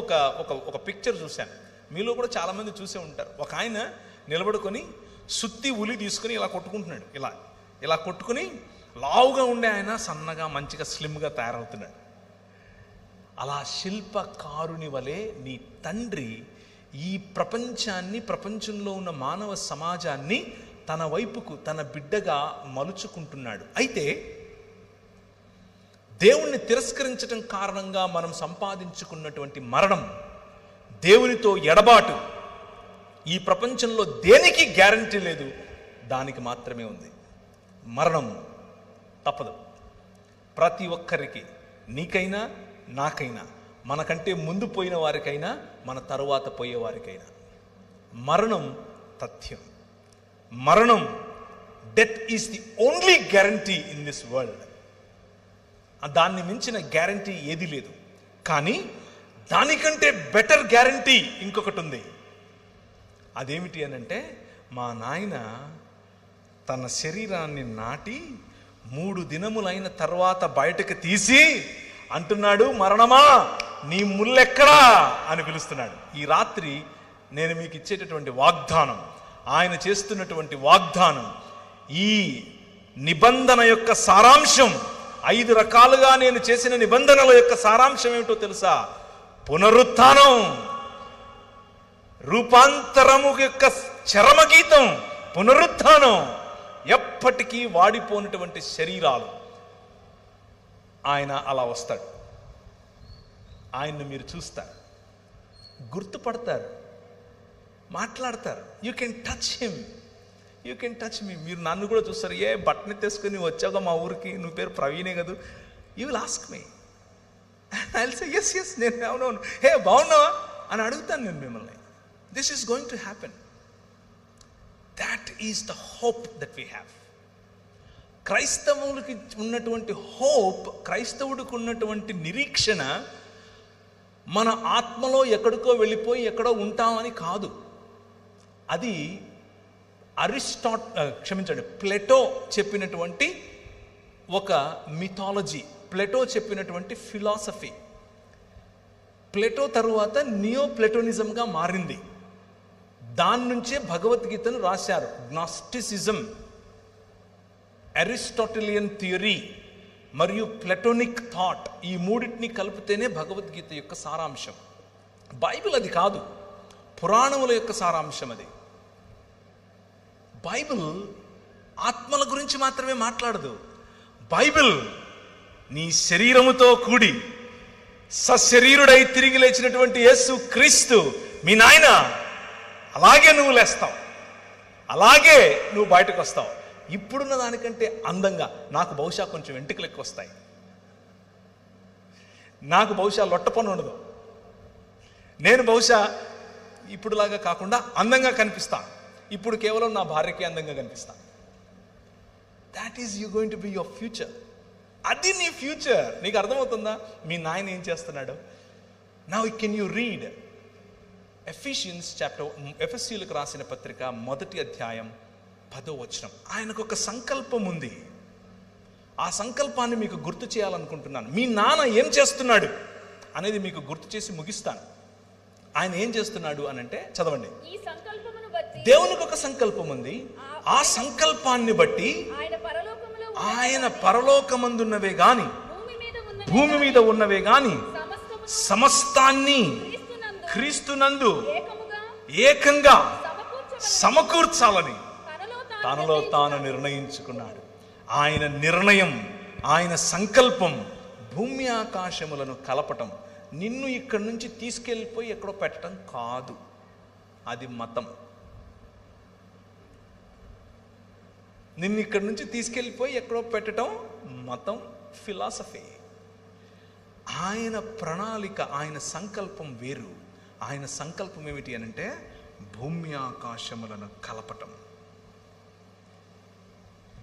ఒక పిక్చర్ చూశాను, మీలో కూడా చాలామంది చూసే ఉంటారు. ఒక ఆయన నిలబడుకొని సుత్తి ఉలి తీసుకుని ఇలా కొట్టుకుంటున్నాడు. ఇలా కొట్టుకుని లావుగా ఉండే ఆయన సన్నగా మంచిగా స్లిమ్గా తయారవుతున్నాడు. అలా శిల్పకారుని వలె నీ తండ్రి ఈ ప్రపంచంలో ఉన్న మానవ సమాజాన్ని తన వైపుకు తన బిడ్డగా మలుచుకుంటున్నాడు. అయితే దేవుణ్ణి తిరస్కరించటం కారణంగా మనం సంపాదించుకున్నటువంటి మరణం, దేవునితో ఎడబాటు, ఈ ప్రపంచంలో దేనికి గ్యారంటీ లేదు, దానికి మాత్రమే ఉంది. మరణం తప్పదు ప్రతి ఒక్కరికి, నీకైనా నాకైనా, మనకంటే ముందు పోయిన వారికైనా మన తరువాత పోయేవారికైనా. మరణం తథ్యం. మరణం, death is the only guarantee in this world. దాన్ని మించిన గ్యారంటీ ఏది లేదు. కానీ దానికంటే బెటర్ గ్యారంటీ ఇంకొకటి ఉంది. అదేమిటి అనంటే, మా నాయన తన శరీరాన్ని నాటి 3 దినములైన తర్వాత బయటకు తీసి అంటున్నాడు, మరణమా నీ ముల్లెక్కడా అని పిలుస్తున్నాడు. ఈ రాత్రి నేను మీకు ఇచ్చేటటువంటి వాగ్దానం, ఆయన చేస్తున్నటువంటి వాగ్దానం, ఈ నిబంధన యొక్క సారాంశం, 5 రకాలుగా నేను చేసిన నిబంధనల యొక్క సారాంశం ఏమిటో తెలుసా? పునరుత్థానం, రూపాంతరము యొక్క చరమగీతం పునరుత్థానం. ఎప్పటికీ వాడిపోయినటువంటి శరీరాలు. ఆయన అలా వస్తాడు. ఆయన్ని మీరు చూస్తారు, గుర్తుపడతారు, మాట్లాడతారు. You can touch him, you can touch me. మీరు నన్ను కూడా చూస్తారు, ఏ బట్టని తెసుకుని వచ్చాక మా ఊరికి, నువ్వు పేరు ప్రవీణే కదా, you will ask me. I will say yes yes, నేను అవునవును, హే బాగున్నావా అని అడుగుతాను నేను మిమ్మల్ని. This is going to happen. That is the hope that we have. క్రైస్తవులకి ఉన్నటువంటి హోప్, క్రైస్తవుడికి ఉన్నటువంటి నిరీక్షణ మన ఆత్మలో ఎక్కడికో వెళ్ళిపోయి ఎక్కడో ఉంటామని కాదు. అది ప్లేటో చెప్పినటువంటి ఒక మిథాలజీ, ప్లేటో చెప్పినటువంటి ఫిలాసఫీ. ప్లేటో తరువాత నియో ప్లేటోనిజంగా మారింది. దాని నుంచే భగవద్గీతను రాశారు. గ్నాస్టిసిజం, అరిస్టాటిలియన్ థియరీ మరియు ప్లెటోనిక్ థాట్, ఈ మూడింటిని కలిపితేనే భగవద్గీత యొక్క సారాంశం. బైబిల్ అది కాదు, పురాణముల యొక్క సారాంశం అది. బైబిల్ ఆత్మల గురించి మాత్రమే మాట్లాడదు. బైబిల్ నీ శరీరముతో కూడి సశరీరుడై తిరిగి లేచినటువంటి యేసు క్రీస్తు మీ నాయన, అలాగే నువ్వు లేస్తావు, అలాగే నువ్వు బయటకు వస్తావు. ఇప్పుడున్న దానికంటే అందంగా. నాకు బహుశా కొంచెం వెంట్రుకలు ఎక్కువ వస్తాయి, నాకు బహుశా లొట్టపని ఉండదు, నేను బహుశా ఇప్పుడులాగా కాకుండా అందంగా కనిపిస్తాను. ఇప్పుడు కేవలం నా భార్యకి అందంగా కనిపిస్తాను. That is you going to be your future. అది నీ ఫ్యూచర్. నీకు అర్థమవుతుందా మీ నాయన ఏం చేస్తున్నాడు? Now can you read Ephesians chapter, ఎఫెసీయులకు రాసిన పత్రిక 1వ అధ్యాయం 10వ వచనం. ఆయనకు ఒక సంకల్పం ఉంది. ఆ సంకల్పాన్ని మీకు గుర్తు చేయాలనుకుంటున్నాను. మీ నాన్న ఏం చేస్తున్నాడు అనేది మీకు గుర్తు చేసి ముగిస్తాను. ఆయన ఏం చేస్తున్నాడు అని అంటే, చదవండి. దేవునికి ఒక సంకల్పం ఉంది. ఆ సంకల్పాన్ని బట్టి ఆయన పరలోకమందున్నవే గాని భూమి మీద ఉన్నవే గాని సమస్తాన్ని క్రీస్తునందు ఏకంగా సమకూర్చాలని తనలో తాను నిర్ణయించుకున్నాడు. ఆయన నిర్ణయం, ఆయన సంకల్పం భూమి ఆకాశములను కలపటం. నిన్ను ఇక్కడి నుంచి తీసుకెళ్ళిపోయి ఎక్కడో పెట్టడం కాదు. అది మతం. నిన్ను ఇక్కడి నుంచి తీసుకెళ్ళిపోయి ఎక్కడో పెట్టడం మతం, ఫిలాసఫీ. ఆయన ప్రణాళిక, ఆయన సంకల్పం వేరు. ఆయన సంకల్పం ఏమిటి అనంటే భూమి ఆకాశములను కలపటం.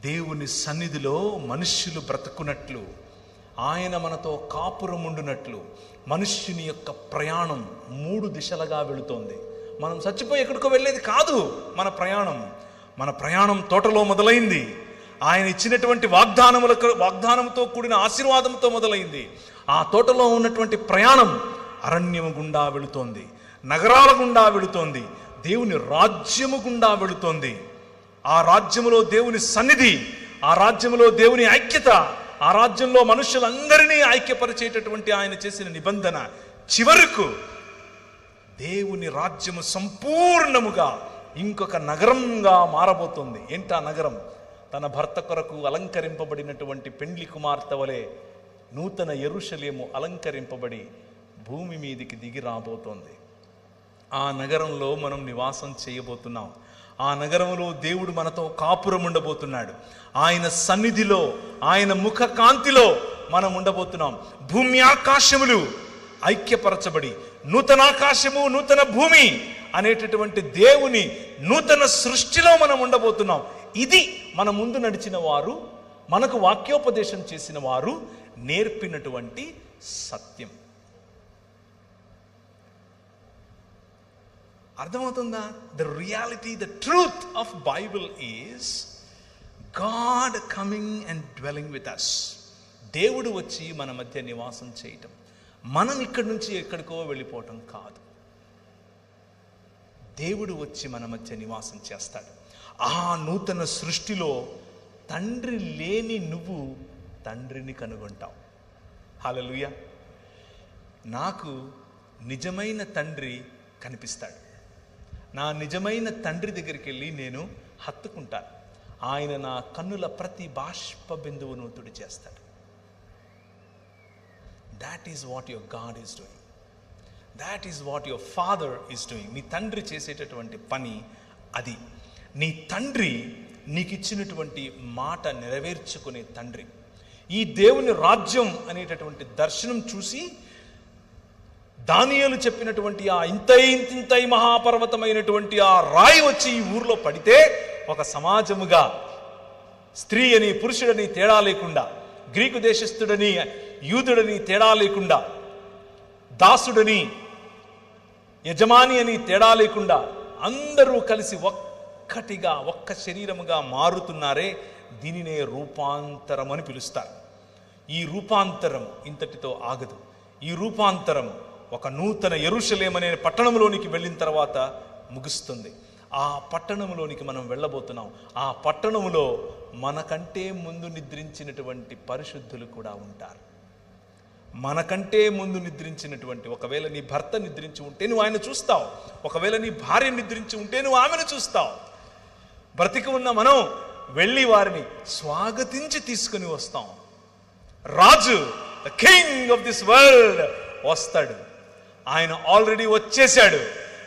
దేవుని సన్నిధిలో మనుష్యులు బ్రతుకున్నట్లు, ఆయన మనతో కాపురం ఉండునట్లు మనుష్యుని యొక్క ప్రయాణం 3 దిశలుగా వెళుతోంది. మనం చచ్చిపోయి ఎక్కడికో వెళ్ళేది కాదు మన ప్రయాణం. మన ప్రయాణం తోటలో మొదలైంది. ఆయన ఇచ్చినటువంటి వాగ్దానంతో కూడిన ఆశీర్వాదంతో మొదలైంది. ఆ తోటలో ఉన్నటువంటి ప్రయాణం అరణ్యము గుండా వెళుతోంది, నగరాల గుండా వెళుతోంది, దేవుని రాజ్యము గుండా వెళుతోంది. ఆ రాజ్యములో దేవుని సన్నిధి, ఆ రాజ్యములో దేవుని ఐక్యత, ఆ రాజ్యంలో మనుషులందరినీ ఐక్యపరిచేటటువంటి ఆయన చేసిన నిబంధన చివరకు దేవుని రాజ్యము సంపూర్ణముగా ఇంకొక నగరంగా మారబోతుంది. ఏంటా నగరం? తన భర్త కొరకు అలంకరింపబడినటువంటి పెండ్లి కుమార్తె వలె నూతన యెరూషలేము అలంకరింపబడి భూమి మీదికి దిగి రాబోతోంది. ఆ నగరంలో మనం నివాసం చేయబోతున్నాం. ఆ నగరంలో దేవుడు మనతో కాపురం ఉండబోతున్నాడు. ఆయన సన్నిధిలో, ఆయన ముఖ కాంతిలో మనం ఉండబోతున్నాం. భూమి ఆకాశములు ఐక్యపరచబడి నూతన ఆకాశము నూతన భూమి అనేటటువంటి దేవుని నూతన సృష్టిలో మనం ఉండబోతున్నాం. ఇది మన ముందు నడిచిన వారు, మనకు వాక్యోపదేశం చేసిన వారు నేర్పినటువంటి సత్యం. అర్థమవుతుందా? The reality, the truth of Bible is God coming and dwelling with us. దేవుడు వచ్చి మన మధ్య నివాసం చేయటం. మనం ఇక్కడి నుంచి ఎక్కడికో వెళ్ళిపోవటం కాదు. దేవుడు వచ్చి మన మధ్య నివాసం చేస్తాడు. ఆ నూతన సృష్టిలో తండ్రి లేని నువ్వు తండ్రిని కనుగొంటావు. హల్లెలూయా. నాకు నిజమైన తండ్రి కనిపిస్తాడు. నా నిజమైన తండ్రి దగ్గరికి వెళ్ళి నేను హత్తుకుంటాను. ఆయన నా కన్నుల ప్రతి బాష్ప బిందువును తుడిచేస్తాడు. That is what your God is doing. That is what your father is doing. మీ తండ్రి చేసేటటువంటి పని అది. నీ తండ్రి నీకు ఇచ్చినటువంటి మాట నెరవేర్చుకునే తండ్రి. ఈ దేవుని రాజ్యం అనేటటువంటి దర్శనం చూసి దానియేలు చెప్పినటువంటి ఆ ఇంతై మహాపర్వతమైనటువంటి ఆ రాయి వచ్చి ఈ ఊర్లో పడితే ఒక సమాజముగా స్త్రీ అని పురుషుడని తేడా లేకుండా, గ్రీకు దేశస్థుడని యూదుడని తేడా లేకుండా, దాసుడని యజమాని అని తేడా లేకుండా అందరూ కలిసి ఒక్కటిగా ఒక్క శరీరముగా మారుతున్నారే, దీనినే రూపాంతరం అని పిలుస్తారు. ఈ రూపాంతరం ఇంతటితో ఆగదు. ఈ రూపాంతరం ఒక నూతన యెరూషలేము అనే పట్టణంలోనికి వెళ్ళిన తర్వాత ముగుస్తుంది. ఆ పట్టణంలోనికి మనం వెళ్ళబోతున్నాం. ఆ పట్టణంలో మనకంటే ముందు నిద్రించినటువంటి పరిశుద్ధులు కూడా ఉంటారు. మనకంటే ముందు నిద్రించినటువంటి, ఒకవేళ నీ భర్త నిద్రించి ఉంటే నువ్వు ఆయన చూస్తావు, ఒకవేళ నీ భార్య నిద్రించి ఉంటే నువ్వు ఆమెను చూస్తావు. బ్రతికి ఉన్న మనం వెళ్ళి వారిని స్వాగతించి తీసుకుని వస్తాం. రాజు, the king of this world వస్తాడు. ఆయన ఆల్రెడీ వచ్చేశాడు,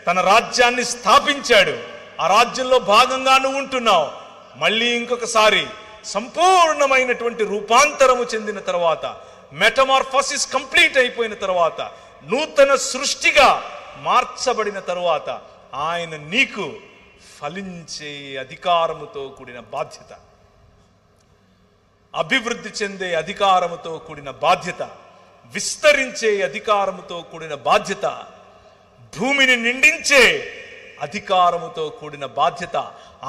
తన రాజ్యాన్ని స్థాపించాడు. ఆ రాజ్యంలో భాగంగా నువ్వు ఉంటున్నావు. మళ్ళీ ఇంకొకసారి సంపూర్ణమైనటువంటి రూపాంతరము చెందిన తర్వాత, మెటమార్ఫోసిస్ కంప్లీట్ అయిపోయిన తర్వాత, నూతన సృష్టిగా మార్చబడిన తరువాత ఆయన నీకు ఫలించే అధికారముతో కూడిన బాధ్యత, అభివృద్ధి చెందే అధికారముతో కూడిన బాధ్యత, విస్తరించే అధికారముతో కూడిన బాధ్యత, భూమిని నిండించే అధికారముతో కూడిన బాధ్యత,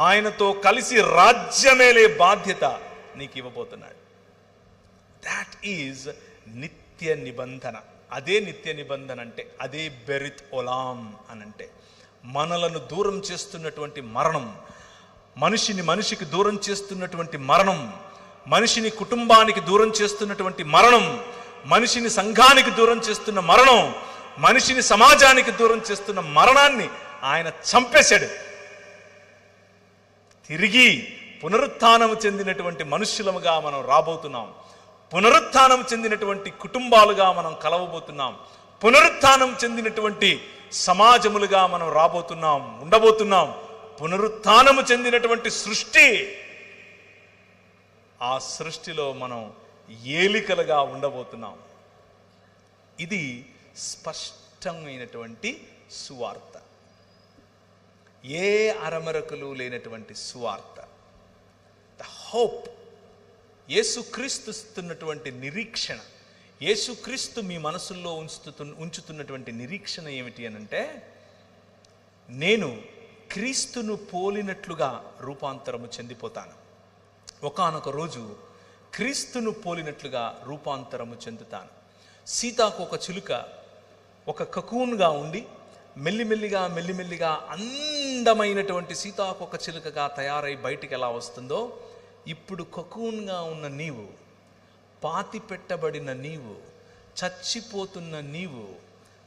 ఆయనతో కలిసి రాజ్యమేలే బాధ్యత నీకు ఇవ్వబోతున్నాడు. దాట్ ఈజ్ నిత్య నిబంధన. అదే నిత్య నిబంధన అంటే, అదే బెరిత్ ఒలాం అనంటే. మనలను దూరం చేస్తున్నటువంటి మరణం, మనిషికి దూరం చేస్తున్నటువంటి మరణం, మనిషిని కుటుంబానికి దూరం చేస్తున్నటువంటి మరణం, మనిషిని సంఘానికి దూరం చేస్తున్న మరణం, మనిషిని సమాజానికి దూరం చేస్తున్న మరణాన్ని ఆయన చంపేశాడు. తిరిగి పునరుత్థానం చెందినటువంటి మనుష్యులముగా మనం రాబోతున్నాం. పునరుత్థానం చెందినటువంటి కుటుంబాలుగా మనం కలవబోతున్నాం. పునరుత్థానం చెందినటువంటి సమాజములుగా మనం రాబోతున్నాం, ఉండబోతున్నాం. పునరుత్థానము చెందినటువంటి సృష్టి, ఆ సృష్టిలో మనం ఏలికలుగా ఉండబోతున్నాం. ఇది స్పష్టమైనటువంటి సువార్త, ఏ అరమరకులు లేనటువంటి సువార్త. ద హోప్, యేసుక్రీస్తున్నటువంటి నిరీక్షణ, యేసుక్రీస్తు మీ మనసుల్లో ఉంచుతున్నటువంటి నిరీక్షణ ఏమిటి అనంటే, నేను క్రీస్తును పోలినట్లుగా రూపాంతరము చెందిపోతాను. ఒకానొక రోజు క్రీస్తును పోలినట్లుగా రూపాంతరము చెందుతాను. సీతాకోక చిలుక ఒక కకూన్గా ఉండి మెల్లిమెల్లిగా అందమైనటువంటి సీతాకోక చిలుకగా తయారై బయటికి ఎలా వస్తుందో, ఇప్పుడు కకూన్గా ఉన్న నీవు, పాతి పెట్టబడిన నీవు, చచ్చిపోతున్న నీవు,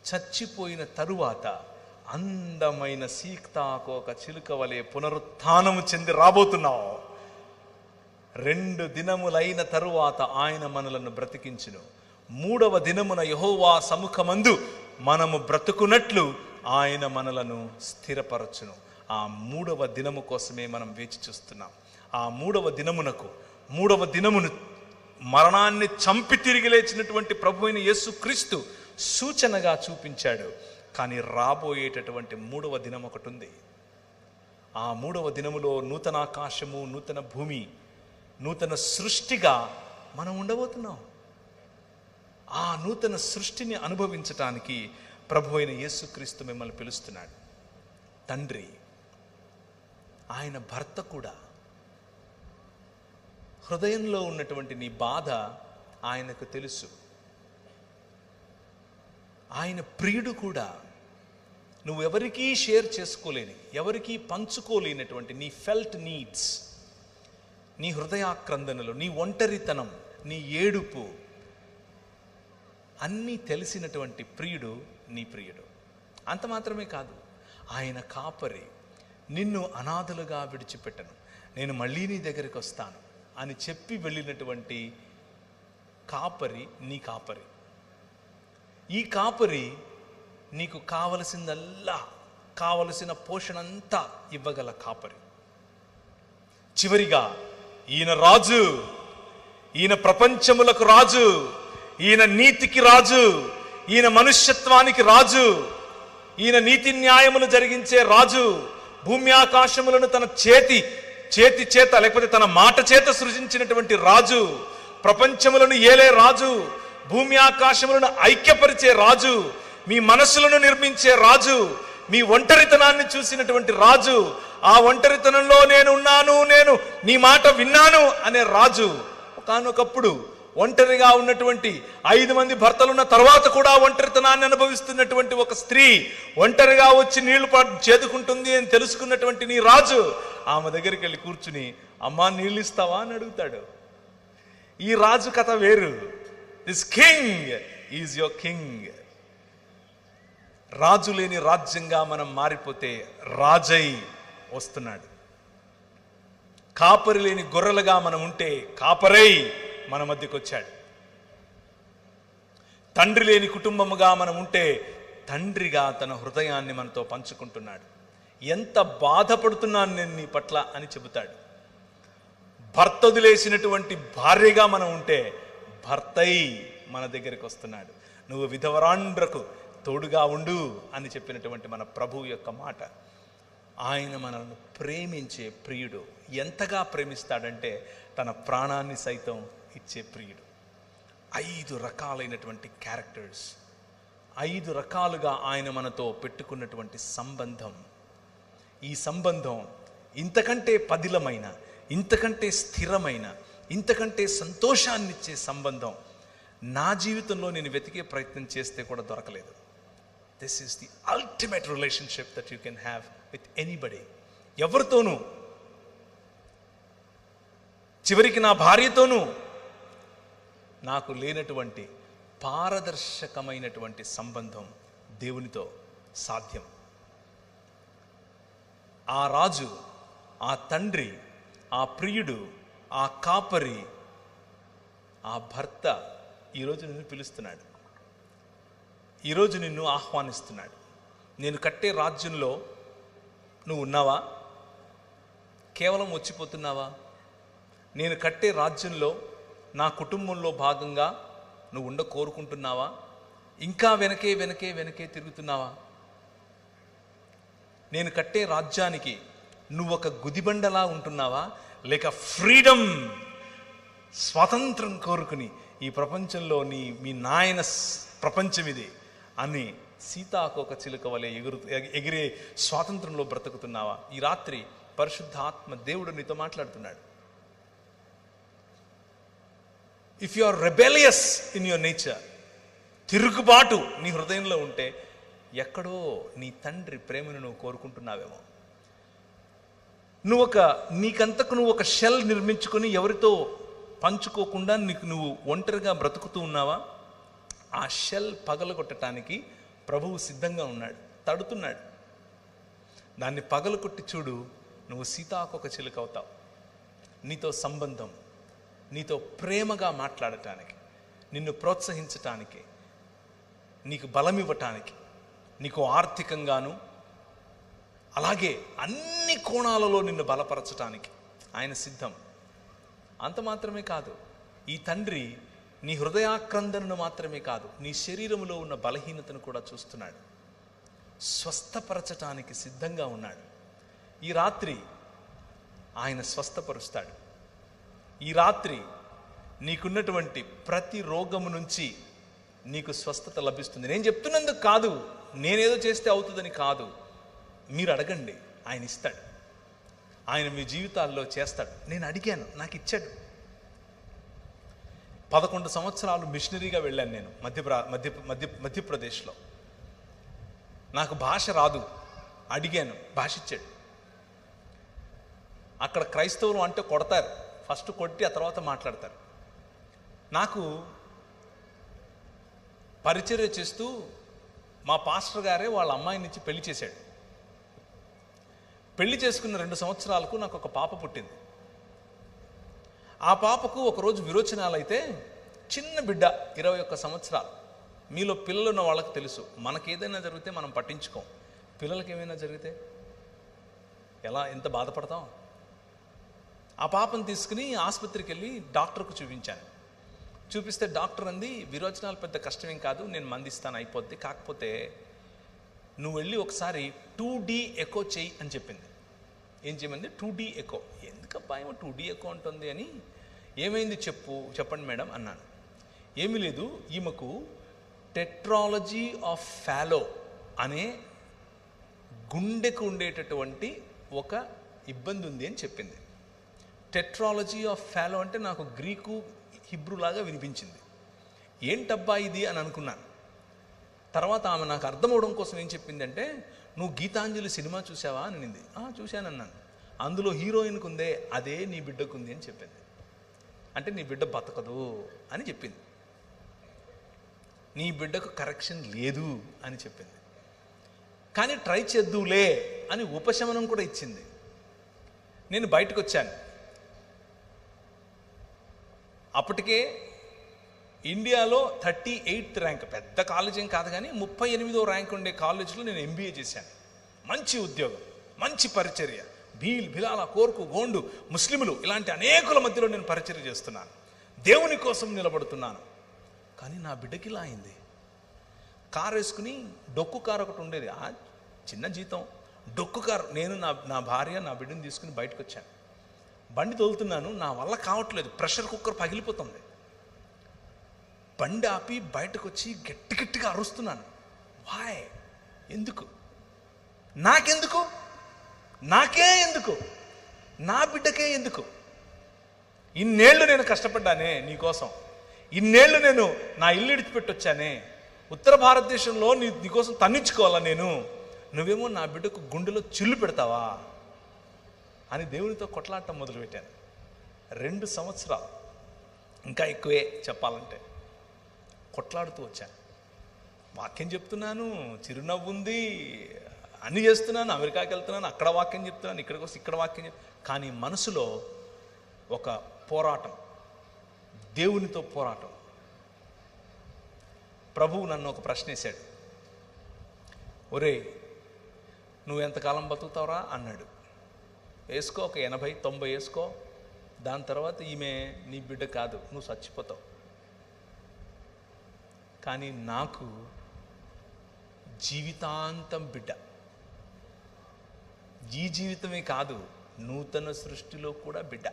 చచ్చిపోయిన తరువాత అందమైన సీతాకోక చిలుక వలె పునరుత్థానము చెంది రాబోతున్నావు. 2 దినములైన తరువాత ఆయన మనలను బ్రతికించును. 3వ దినమున యెహోవా సముఖమందు మనము బ్రతుకున్నట్లు ఆయన మనలను స్థిరపరచును. ఆ 3వ దినము కోసమే మనం వేచి చూస్తున్నాం. ఆ 3వ దినమును మరణాన్ని చంపి తిరిగి లేచినటువంటి ప్రభు అయిన యేసుక్రీస్తు సూచనగా చూపించాడు. కానీ రాబోయేటటువంటి 3వ దినం ఒకటి ఉంది. ఆ 3వ దినములో నూతన ఆకాశము, నూతన భూమి, నూతన సృష్టిగా మనం ఉండబోతున్నాం. ఆ నూతన సృష్టిని అనుభవించటానికి ప్రభు అయిన యేసుక్రీస్తు మిమ్మల్ని పిలుస్తున్నాడు. తండ్రి, ఆయన భర్త కూడా. హృదయంలో ఉన్నటువంటి నీ బాధ ఆయనకు తెలుసు. ఆయన ప్రియుడు కూడా. నువ్వు ఎవరికీ షేర్ చేసుకోలేని, ఎవరికీ పంచుకోలేనటువంటి నీ ఫెల్ట్ నీడ్స్, నీ హృదయాక్రందనలు, నీ ఒంటరితనం, నీ ఏడుపు అన్నీ తెలిసినటువంటి ప్రియుడు నీ ప్రియుడు. అంత మాత్రమే కాదు, ఆయన కాపరి. నిన్ను అనాథలుగా విడిచిపెట్టను, నేను మళ్ళీ నీ దగ్గరికి వస్తాను అని చెప్పి వెళ్ళినటువంటి కాపరి నీ కాపరి. ఈ కాపరి నీకు కావలసిందల్లా, కావలసిన పోషణ అంతా ఇవ్వగల కాపరి. చివరిగా ఈయన రాజు, ఈయన ప్రపంచములకు రాజు, ఈయన నీతికి రాజు, ఈయన మనుష్యత్వానికి రాజు, ఈయన నీతి న్యాయములు జరిగించే రాజు, భూమి ఆకాశములను తన చేతి చేత లేకపోతే తన మాట చేత సృజించినటువంటి రాజు, ప్రపంచములను ఏలే రాజు, భూమి ఆకాశములను ఐక్యపరిచే రాజు, మీ మనసులను నిర్మించే రాజు, మీ ఒంటరితనాన్ని చూసినటువంటి రాజు, ఆ ఒంటరితనంలో నేను ఉన్నాను, నేను నీ మాట విన్నాను అనే రాజు. ఒకానొకప్పుడు ఒంటరిగా ఉన్నటువంటి 5 మంది భర్తలున్న తర్వాత కూడా ఒంటరితనాన్ని అనుభవిస్తున్నటువంటి ఒక స్త్రీ ఒంటరిగా వచ్చి నీళ్లు చేదుకుంటుంది అని తెలుసుకున్నటువంటి నీ రాజు ఆమె దగ్గరికి వెళ్ళి కూర్చుని, అమ్మా నీళ్ళు ఇస్తావా అని అడుగుతాడు. ఈ రాజు కథ వేరు. This king is your king. రాజు లేని రాజ్యంగా మనం మారిపోతే రాజై వస్తున్నాడు. కాపరి లేని గొర్రెలుగా మనం ఉంటే కాపరై మన మధ్యకు వచ్చాడు. తండ్రి లేని కుటుంబముగా మనం ఉంటే తండ్రిగా తన హృదయాన్ని మనతో పంచుకుంటున్నాడు. ఎంత బాధపడుతున్నాను నేను నీ పట్ల అని చెబుతాడు. భర్త వదిలేసినటువంటి భార్యగా మనం ఉంటే భర్తై మన దగ్గరికి వస్తున్నాడు. నువ్వు విధవరాండ్రకు తోడుగా ఉండు అని చెప్పినటువంటి మన ప్రభువు యొక్క మాట. ఆయన మనల్ని ప్రేమించే ప్రియుడు. ఎంతగా ప్రేమిస్తాడంటే తన ప్రాణాన్ని సైతం ఇచ్చే ప్రియుడు. 5 రకాలైనటువంటి క్యారెక్టర్స్, 5 రకాలుగా ఆయన మనతో పెట్టుకున్నటువంటి సంబంధం. ఈ సంబంధం ఇంతకంటే పదిలమైన, ఇంతకంటే స్థిరమైన, ఇంతకంటే సంతోషాన్నిచ్చే సంబంధం నా జీవితంలో నేను వెతికే ప్రయత్నం చేస్తే కూడా దొరకలేదు. This is the ultimate relationship that you can have with anybody. ఎవరితోనూ, చివరికి నా భార్యతోనూ నాకు లేనటువంటి పారదర్శకమైనటువంటి సంబంధం దేవునితో సాధ్యం. ఆ రాజు, ఆ తండ్రి, ఆ ప్రియుడు, ఆ కాపరి, ఆ భర్త ఈరోజు నిన్ను పిలుస్తున్నాడు. ఈరోజు నిన్ను ఆహ్వానిస్తున్నాడు. నేను కట్టే రాజ్యంలో నువ్వు ఉన్నావా? కేవలం వచ్చిపోతున్నావా? నేను కట్టే రాజ్యంలో నా కుటుంబంలో భాగంగా నువ్వు కోరుకుంటున్నావా? ఇంకా వెనకే తిరుగుతున్నావా? నేను కట్టే రాజ్యానికి నువ్వు ఒక గుదిబండలా ఉంటున్నావా? లేక ఫ్రీడమ్, స్వాతంత్రం కోరుకుని ఈ ప్రపంచంలో మీ నాయన ప్రపంచం ఇది అని సీతాకోక చిలుక వలె ఎగిరే స్వాతంత్రంలో బ్రతుకుతున్నావా? ఈ రాత్రి పరిశుద్ధాత్మ దేవుడు నీతో మాట్లాడుతున్నాడు. If you are rebellious in your nature, తిరుగుబాటు నీ హృదయంలో ఉంటే ఎక్కడో నీ తండ్రి ప్రేమను నువ్వు కోరుకుంటున్నావేమో. నీకంతకు నువ్వు ఒక షెల్ నిర్మించుకొని ఎవరితో పంచుకోకుండా నువ్వు ఒంటరిగా బ్రతుకుతూ ఉన్నావా? ఆ షెల్ పగలగొట్టడానికి ప్రభువు సిద్ధంగా ఉన్నాడు, తడుతున్నాడు. దాన్ని పగలగొట్టి చూడు, నువ్వు సీతాకోక చిలుక అవుతావు. నీతో సంబంధం, నీతో ప్రేమగా మాట్లాడటానికి, నిన్ను ప్రోత్సహించటానికి, నీకు బలం ఇవ్వటానికి, నీకు ఆర్థికంగాను అలాగే అన్ని కోణాలలో నిన్ను బలపరచటానికి ఆయన సిద్ధం. అంత మాత్రమే కాదు, ఈ తండ్రి నీ హృదయాక్రందనను మాత్రమే కాదు, నీ శరీరంలో ఉన్న బలహీనతను కూడా చూస్తున్నాడు. స్వస్థపరచటానికి సిద్ధంగా ఉన్నాడు. ఈ రాత్రి ఆయన స్వస్థపరుస్తాడు. ఈ రాత్రి నీకున్నటువంటి ప్రతి రోగము నుంచి నీకు స్వస్థత లభిస్తుంది. నేను చెప్తున్నందుకు కాదు, నేనేదో చేస్తే అవుతుందని కాదు. మీరు అడగండి, ఆయన ఇస్తాడు. ఆయన మీ జీవితాల్లో చేస్తాడు. నేను అడిగాను, నాకు ఇచ్చాడు. 11 సంవత్సరాలు మిషనరీగా వెళ్ళాను నేను మధ్యప్రదేశ్లో. నాకు భాష రాదు, అడిగాను, భాష ఇచ్చాడు. అక్కడ క్రైస్తవులు అంటే కొడతారు, ఫస్ట్ కొట్టి ఆ తర్వాత మాట్లాడతారు. నాకు పరిచర్య చేస్తూ మా పాస్టర్ గారే వాళ్ళ అమ్మాయిని ఇచ్చి పెళ్లి చేశాడు. పెళ్లి చేసుకున్న 2 సంవత్సరాలకు నాకు ఒక పాప పుట్టింది. ఆ పాపకు ఒకరోజు విరోచనాలు అయితే, చిన్న బిడ్డ 21 సంవత్సరాలు. మీలో పిల్లలు ఉన్న వాళ్ళకి తెలుసు, మనకేదైనా జరిగితే మనం పట్టించుకోం, పిల్లలకి ఏమైనా జరిగితే ఎంత బాధపడతాం. ఆ పాపను తీసుకుని ఆసుపత్రికి వెళ్ళి డాక్టర్కు చూపించాను. చూపిస్తే డాక్టర్ అంది, విరోచనాలు పెద్ద కష్టమేం కాదు, నేను మందిస్తాను, అయిపోద్ది, కాకపోతే నువ్వు వెళ్ళి ఒకసారి 2D ఎకో చెయ్యి అని చెప్పింది. ఏం చేయమంది? 2D echo. ఎందుకబ్బా ఏమో 2D ఎకో ఉంటుంది అని. ఏమైంది చెప్పండి మేడం అన్నాను. ఏమీ లేదు, ఈమెకు టెట్రాలజీ ఆఫ్ ఫాలో అనే గుండెకు ఉండేటటువంటి ఒక ఇబ్బంది ఉంది అని చెప్పింది. టెట్రాలజీ ఆఫ్ ఫాలో అంటే నాకు గ్రీకు హిబ్రూలాగా వినిపించింది. ఏంటబ్బా ఇది అని అనుకున్నాను. తర్వాత ఆమె నాకు అర్థమవడం కోసం ఏం చెప్పిందంటే, నువ్వు గీతాంజలి సినిమా చూసావా అని అనింది. చూశానన్నాను. అందులో హీరోయిన్కి ఉందే అదే నీ బిడ్డకు ఉంది అని చెప్పింది. అంటే నీ బిడ్డ బతకదు అని చెప్పింది. నీ బిడ్డకు కరెక్షన్ లేదు అని చెప్పింది. కానీ ట్రై చేద్దులే అని ఉపశమనం కూడా ఇచ్చింది. నేను బయటకు వచ్చాను. అప్పటికే ఇండియాలో 38th ర్యాంక్, పెద్ద కాలేజ్ ఏం కాదు కానీ 38వ ర్యాంక్ ఉండే కాలేజీలో నేను MBA చేశాను. మంచి ఉద్యోగం, మంచి పరిచర్య, బిలాల, కోర్కు, గోండు, ముస్లింలు ఇలాంటి అనేకుల మధ్యలో నేను పరిచర్య చేస్తున్నాను, దేవుని కోసం నిలబడుతున్నాను. కానీ నా బిడ్డకి ఇలా అయింది. కారు వేసుకుని, డొక్కు కారు ఒకటి ఉండేది, చిన్న జీతం, డొక్కు కారు. నేను నా భార్య నా బిడ్డను తీసుకుని బయటకు వచ్చాను. బండి తోలుతున్నాను, నా వల్ల కావట్లేదు, ప్రెషర్ కుక్కర్ పగిలిపోతుంది. బండి ఆపి బయటకు వచ్చి గట్టి గట్టిగా అరుస్తున్నాను. వాయ్, ఎందుకు? నాకెందుకు? నాకే ఎందుకు? నా బిడ్డకే ఎందుకు? ఇన్నేళ్ళు నేను కష్టపడ్డానే నీకోసం, ఇన్నేళ్ళు నేను నా ఇల్లు ఇడిచిపెట్టొచ్చానే, ఉత్తర భారతదేశంలో నీకోసం తన్నించుకోవాలా నేను, నువ్వేమో నా బిడ్డకు గుండెలో చిల్లు పెడతావా అని దేవునితో కొట్లాడటం మొదలుపెట్టాను. 2 సంవత్సరాలు, ఇంకా ఎక్కువే చెప్పాలంటే, కొట్లాడుతూ వచ్చాను. వాక్యం చెప్తున్నాను, చిరునవ్వు ఉంది, అన్ని చేస్తున్నాను, అమెరికాకి వెళ్తున్నాను, అక్కడ వాక్యం చెప్తున్నాను, ఇక్కడికి వస్తే ఇక్కడ వాక్యం కానీ మనసులో ఒక పోరాటం, దేవునితో పోరాటం. ప్రభువు నన్ను ఒక ప్రశ్న వేశాడు. ఒరే, నువ్వు ఎంతకాలం బతుకుతావురా అన్నాడు. వేసుకో, ఒక 80-90 వేసుకో, దాని తర్వాత ఈమె నీ బిడ్డ కాదు, నువ్వు చచ్చిపోతావు. కానీ నాకు జీవితాంతం బిడ్డ. ఈ జీవితమే కాదు, నూతన సృష్టిలో కూడా బిడ్డ.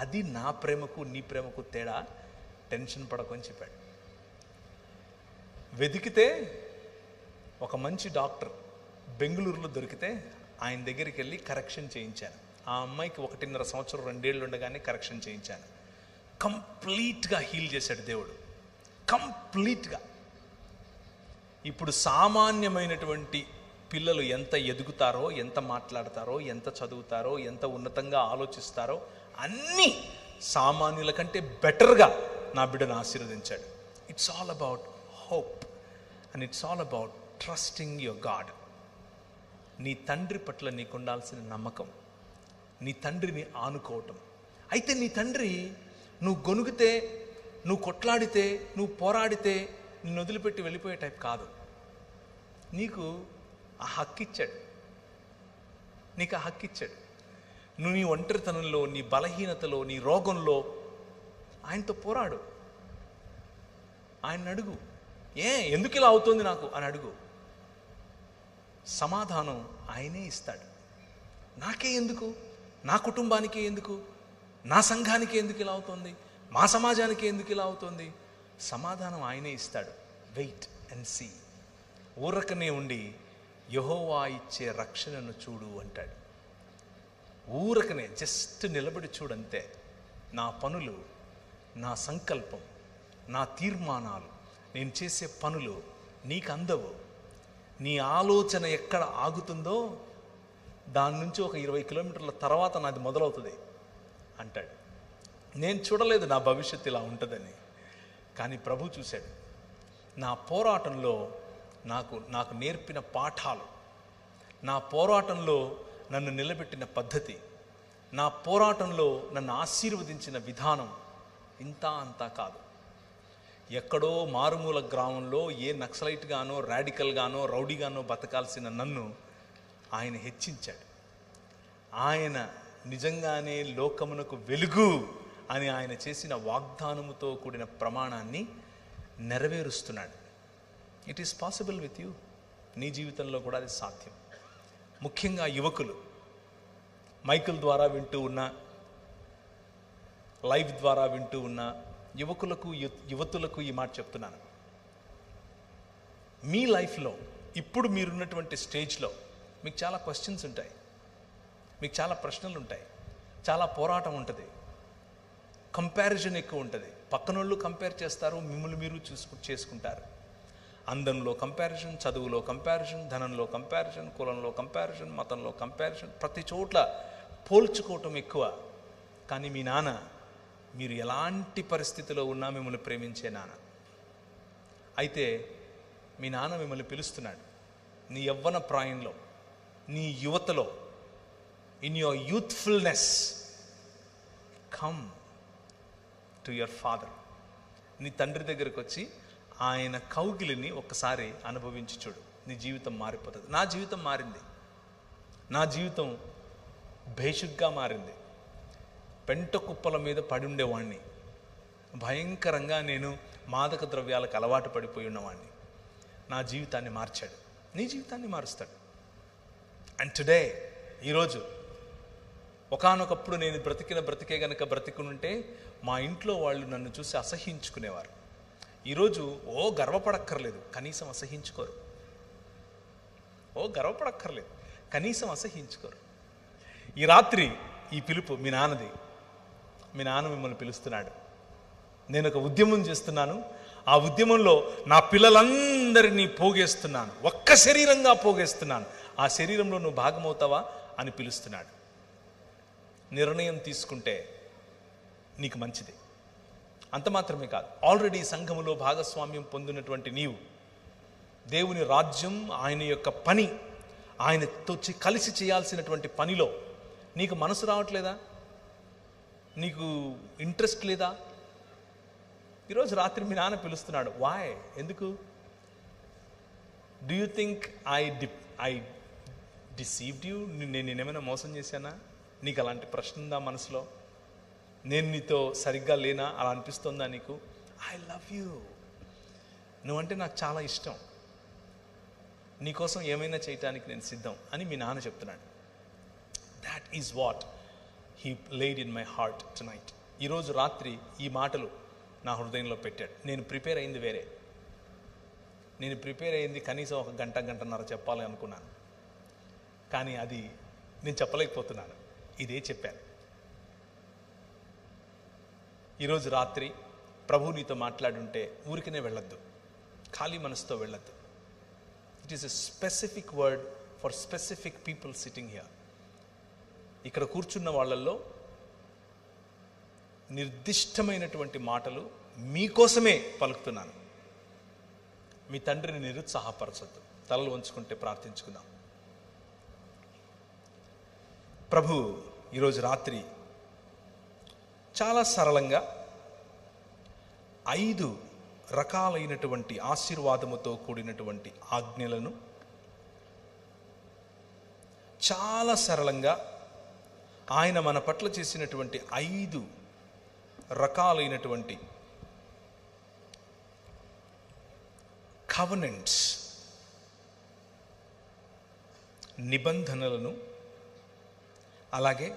అది నా ప్రేమకు నీ ప్రేమకు తేడా, టెన్షన్ పడకొని చెప్పాడు. వెతికితే ఒక మంచి డాక్టర్ బెంగళూరులో దొరికితే ఆయన దగ్గరికి వెళ్ళి కరెక్షన్ చేయించాను. ఆ అమ్మాయికి 1.5 సంవత్సరం 2 ఏళ్ళు ఉండగానే కరెక్షన్ చేయించాను. కంప్లీట్గా హీల్ చేశాడు దేవుడు, కంప్లీట్గా. ఇప్పుడు సామాన్యమైనటువంటి పిల్లలు ఎంత ఎదుగుతారో, ఎంత మాట్లాడతారో, ఎంత చదువుతారో, ఎంత ఉన్నతంగా ఆలోచిస్తారో, అన్నీ సామాన్యుల కంటే బెటర్గా నా బిడ్డను ఆశీర్వదించాడు. It's all about hope and it's all about trusting your God. నీ తండ్రి పట్ల నీకు ఉండాల్సిన నమ్మకం, నీ తండ్రిని ఆనుకోవటం. అయితే నీ తండ్రి నువ్వు గొనుగితే, నువ్వు కొట్లాడితే, నువ్వు పోరాడితే నిన్ను వదిలిపెట్టి వెళ్ళిపోయే టైప్ కాదు. నీకు ఆ హక్కు ఇచ్చాడు, నీకు ఆ హక్కు ఇచ్చాడు. నువ్వు నీ ఒంటరితనంలో, నీ బలహీనతలో, నీ రోగంలో ఆయనతో పోరాడు. ఆయన అడుగు, ఎందుకు ఇలా అవుతుంది నాకు అని అడుగు. సమాధానం ఆయనే ఇస్తాడు. నాకే ఎందుకు, నా కుటుంబానికే ఎందుకు, నా సంఘానికి ఎందుకు ఇలా అవుతుంది, మా సమాజానికి ఎందుకు ఇలా అవుతుంది, సమాధానం ఆయనే ఇస్తాడు. Wait and see. ఊరకనే ఉండి యెహోవా ఇచ్చే రక్షణను చూడు అంటాడు. ఊరకనే జస్ట్ నిలబడి చూడంతే. నా పనులు, నా సంకల్పం, నా తీర్మానాలు, నేను చేసే పనులు నీకు అందవు. నీ ఆలోచన ఎక్కడ ఆగుతుందో దాని నుంచి ఒక 20 కిలోమీటర్ల తర్వాత నాది మొదలవుతుంది అంటాడు. నేను చూడలేదు నా భవిష్యత్తు ఇలా ఉంటుందని, కానీ ప్రభు చూశాడు. నా పోరాటంలో నాకు నేర్పిన పాఠాలు, నా పోరాటంలో నన్ను నిలబెట్టిన పద్ధతి, నా పోరాటంలో నన్ను ఆశీర్వదించిన విధానం ఇంత అంతా కాదు. ఎక్కడో మారుమూల గ్రామంలో ఏ నక్సలైట్గానో, రాడికల్గానో, రౌడీగానో బతకాల్సిన నన్ను ఆయన హెచ్చించాడు. ఆయన నిజంగానే లోకమునకు వెలుగు అని ఆయన చేసిన వాగ్దానముతో కూడిన ప్రమాణాన్ని నెరవేరుస్తున్నాడు. It is possible with you. నీ జీవితంలో కూడా అది సాధ్యం. ముఖ్యంగా యువకులు, మైకుల ద్వారా వింటూ ఉన్న, లైవ్ ద్వారా వింటూ ఉన్న యువకులకు, యువతులకు ఈ మాట చెప్తున్నాను. మీ లైఫ్లో ఇప్పుడు మీరున్నటువంటి స్టేజ్లో మీకు చాలా క్వశ్చన్స్ ఉంటాయి, మీకు చాలా ప్రశ్నలు ఉంటాయి, చాలా పోరాటం ఉంటుంది, కంపారిజన్ ఎక్కువ ఉంటుంది. పక్కనోళ్ళు కంపేర్ చేస్తారు, మిమ్మల్ని మీరు చేసుకుంటారు. అందంలో కంపారిజన్, చదువులో కంపారిజన్, ధనంలో కంపారిజన్, కులంలో కంపారిజన్, మతంలో కంపారిజన్, ప్రతి చోట్ల పోల్చుకోవటం ఎక్కువ. కానీ మీ నాన్న, మీరు ఎలాంటి పరిస్థితిలో ఉన్నా మిమ్మల్ని ప్రేమించే నాన్న. అయితే మీ నాన్న మిమ్మల్ని పిలుస్తున్నాడు. నీ యవ్వన ప్రాయంలో, నీ యువతలో, in your youthfulness, come to your father. నీ తండ్రి దగ్గరకు వచ్చి ఆయన కౌగిలిని ఒక్కసారి అనుభవించి చూడు. నీ జీవితం మారిపోతుంది. నా జీవితం మారింది. నా జీవితం భేషుగ్గా మారింది. పెంట కుప్పల మీద పడి ఉండేవాడిని. భయంకరంగా నేను మాదక ద్రవ్యాలకు అలవాటు పడిపోయి ఉన్నవాడిని. నా జీవితాన్ని మార్చాడు. నీ జీవితాన్ని మారుస్తాడు. అండ్ టుడే, ఈరోజు, ఒకానొకప్పుడు నేను బ్రతికే గనక బ్రతికునుంటే మా ఇంట్లో వాళ్ళు నన్ను చూసి అసహ్యించుకునేవారు. ఈరోజు గర్వపడక్కర్లేదు, కనీసం అసహ్యించుకోరు. గర్వపడక్కర్లేదు, కనీసం అసహ్యించుకోరు. ఈ రాత్రి ఈ పిలుపు మీ నాన్నది. మీ నాన్న మిమ్మల్ని పిలుస్తున్నాడు. నేను ఒక ఉద్యమం చేస్తున్నాను. ఆ ఉద్యమంలో నా పిల్లలందరినీ పోగేస్తున్నాను, ఒక్క శరీరంగా పోగేస్తున్నాను. ఆ శరీరంలో నువ్వు భాగమవుతావా అని పిలుస్తున్నాడు. నిర్ణయం తీసుకుంటే నీకు మంచిది. అంత మాత్రమే కాదు, ఆల్రెడీ సంఘములో భాగస్వామ్యం పొందినటువంటి నీవు దేవుని రాజ్యం, ఆయన యొక్క పని, ఆయనతో కలిసి చేయాల్సినటువంటి పనిలో నీకు మనసు రావట్లేదా? నీకు ఇంట్రెస్ట్ లేదా? ఈరోజు రాత్రి మీ నాన్న పిలుస్తున్నాడు. వాయ్? ఎందుకు? Do you think I deceived you? నేనేమైనా మోసం చేశానా? నీకు అలాంటి ప్రశ్న ఉందా మనసులో? నేను నీతో సరిగ్గా లేనా? అలా అనిపిస్తుందా నీకు? ఐ లవ్ యూ, నువ్వంటే నాకు చాలా ఇష్టం, నీకోసం ఏమైనా చేయటానికి నేను సిద్ధం అని మీ నాన్న చెప్తున్నాడు. That is what he laid in my heart tonight. ఈరోజు రాత్రి ఈ మాటలు నా హృదయంలో పెట్టాడు. నేను ప్రిపేర్ అయింది వేరే. నేను ప్రిపేర్ అయింది కనీసం ఒక గంటన్నర చెప్పాలి అనుకున్నాను. కానీ అది నేను చెప్పలేకపోతున్నాను. ఇదే చెప్పాను. ఈరోజు రాత్రి ప్రభు నీతో మాట్లాడుంటే ఊరికనే వెళ్ళొద్దు, ఖాళీ మనసుతో వెళ్ళొద్దు. It is a specific word for specific people sitting here. ఇక్కడ కూర్చున్న వాళ్ళల్లో నిర్దిష్టమైనటువంటి మాటలు మీకోసమే పలుకుతున్నాను. మీ తండ్రిని నిరుత్సాహపరచొద్దు. తలలు వంచుకుంటే ప్రార్థించుకుందాం. ప్రభు ఈరోజు రాత్రి చాలా సరళంగా 5 రకాలైనటువంటి ఆశీర్వాదముతో కూడినటువంటి ఆజ్ఞలను చాలా సరళంగా ఆయన మన పట్ల చేసినటువంటి 5 రకాలైనటువంటి కవెనెంట్స్, నిబంధనలను, అలాగే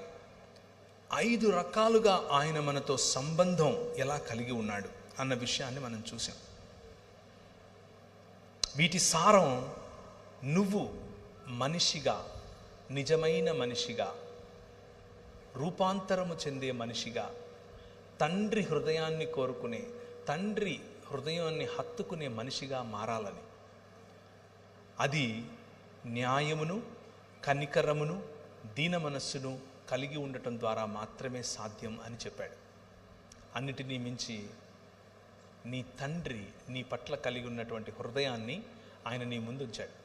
5 రకాలుగా ఆయన మనతో సంబంధం ఎలా కలిగి ఉన్నాడు అన్న విషయాన్ని మనం చూసాం. వీటి సారం నువ్వు మనిషిగా, నిజమైన మనిషిగా, రూపాంతరము చెందే మనిషిగా, తండ్రి హృదయాన్ని కోరుకునే, తండ్రి హృదయాన్ని హత్తుకునే మనిషిగా మారాలని. అది న్యాయమును, కనికరమును, దీన మనస్సును కలిగి ఉండటం ద్వారా మాత్రమే సాధ్యం అని చెప్పాడు. అన్నిటినీ మించి నీ తండ్రి నీ పట్ల కలిగి ఉన్నటువంటి హృదయాన్ని ఆయన నీ ముందు ఉంచాడు.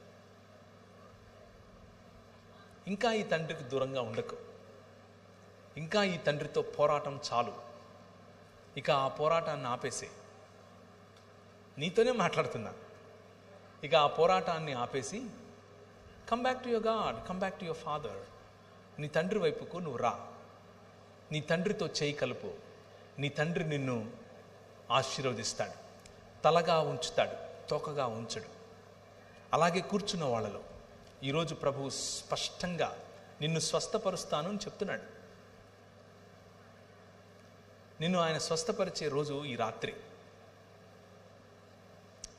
ఇంకా ఈ తండ్రికి దూరంగా ఉండకు. ఇంకా ఈ తండ్రితో పోరాటం చాలు. ఇక ఆ పోరాటాన్ని ఆపేసే. నీతోనే మాట్లాడుతున్నా. ఇక ఆ పోరాటాన్ని ఆపేసి come back to your God, come back to your father. నీ తండ్రి వైపుకు నువ్వు రా, నీ తండ్రితో చేయి కలుపు. నీ తండ్రి నిన్ను ఆశీర్వదిస్తాడు, తలగా ఉంచుతాడు, తోకగా ఉంచడు. అలాగే కూర్చున్న వాళ్ళలో ఈరోజు ప్రభువు స్పష్టంగా నిన్ను స్వస్థపరుస్తాను అని చెప్తున్నాడు. నిన్ను ఆయన స్వస్థపరిచే రోజు ఈ రాత్రి.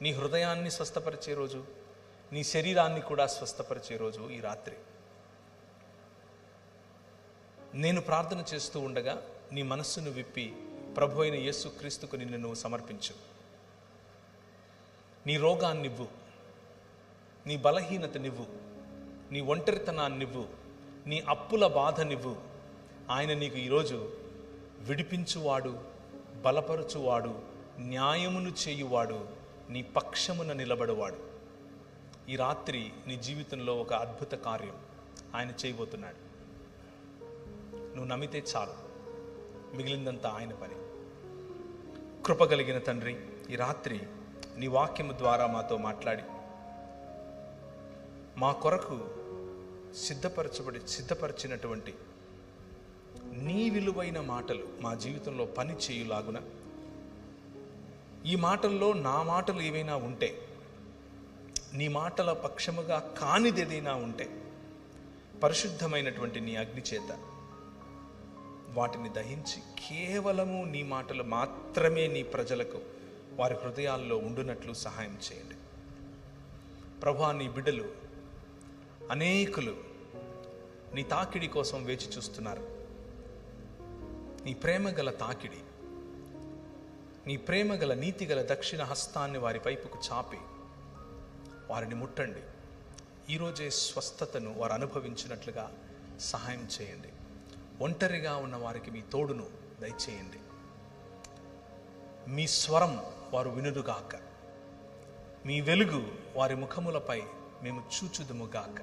నీ హృదయాన్ని స్వస్థపరిచే రోజు, నీ శరీరాన్ని కూడా స్వస్థపరిచే రోజు ఈ రాత్రి. నేను ప్రార్థన చేస్తూ ఉండగా నీ మనస్సును విప్పి ప్రభు అయిన యేసుక్రీస్తుకు నిన్ను నువ్వు సమర్పించు. నీ రోగాన్నివ్వు, నీ బలహీనతనివ్వు, నీ ఒంటరితనాన్నివ్వు, నీ అప్పుల బాధనివ్వు. ఆయన నీకు ఈరోజు విడిపించువాడు, బలపరచువాడు, న్యాయమును చేయువాడు, నీ పక్షమున నిలబడువాడు. ఈ రాత్రి నీ జీవితంలో ఒక అద్భుత కార్యం ఆయన చేయబోతున్నాడు. నువ్వు నమ్మితే చాలు, మిగిలిందంతా ఆయన పని. కృపగలిగిన తండ్రి, ఈ రాత్రి నీ వాక్యము ద్వారా మాతో మాట్లాడి మా కొరకు సిద్ధపరిచినటువంటి నీ విలువైన మాటలు మా జీవితంలో పని చేయులాగున, ఈ మాటల్లో నా మాటలు ఏవైనా ఉంటే, నీ మాటల పక్షముగా కానిదేదైనా ఉంటే, పరిశుద్ధమైనటువంటి నీ అగ్ని చేత వాటిని దహించి కేవలము నీ మాటలు మాత్రమే నీ ప్రజలకు వారి హృదయాల్లో ఉండునట్లు సహాయం చేయండి. ప్రభువా, నీ బిడ్డలు అనేకులు నీ తాకిడి కోసం వేచి చూస్తున్నారు. నీ ప్రేమగల తాకిడి, నీ ప్రేమగల నీతిగల దక్షిణ హస్తాన్ని వారి వైపుకు చాపి వారిని ముట్టండి. ఈరోజే స్వస్థతను వారు అనుభవించినట్లుగా సహాయం చేయండి. ఒంటరిగా ఉన్న వారికి మీ తోడును దయచేయండి. మీ స్వరం వారు వినుదుగాక, మీ వెలుగు వారి ముఖములపై మేము చూచుదుముగాక.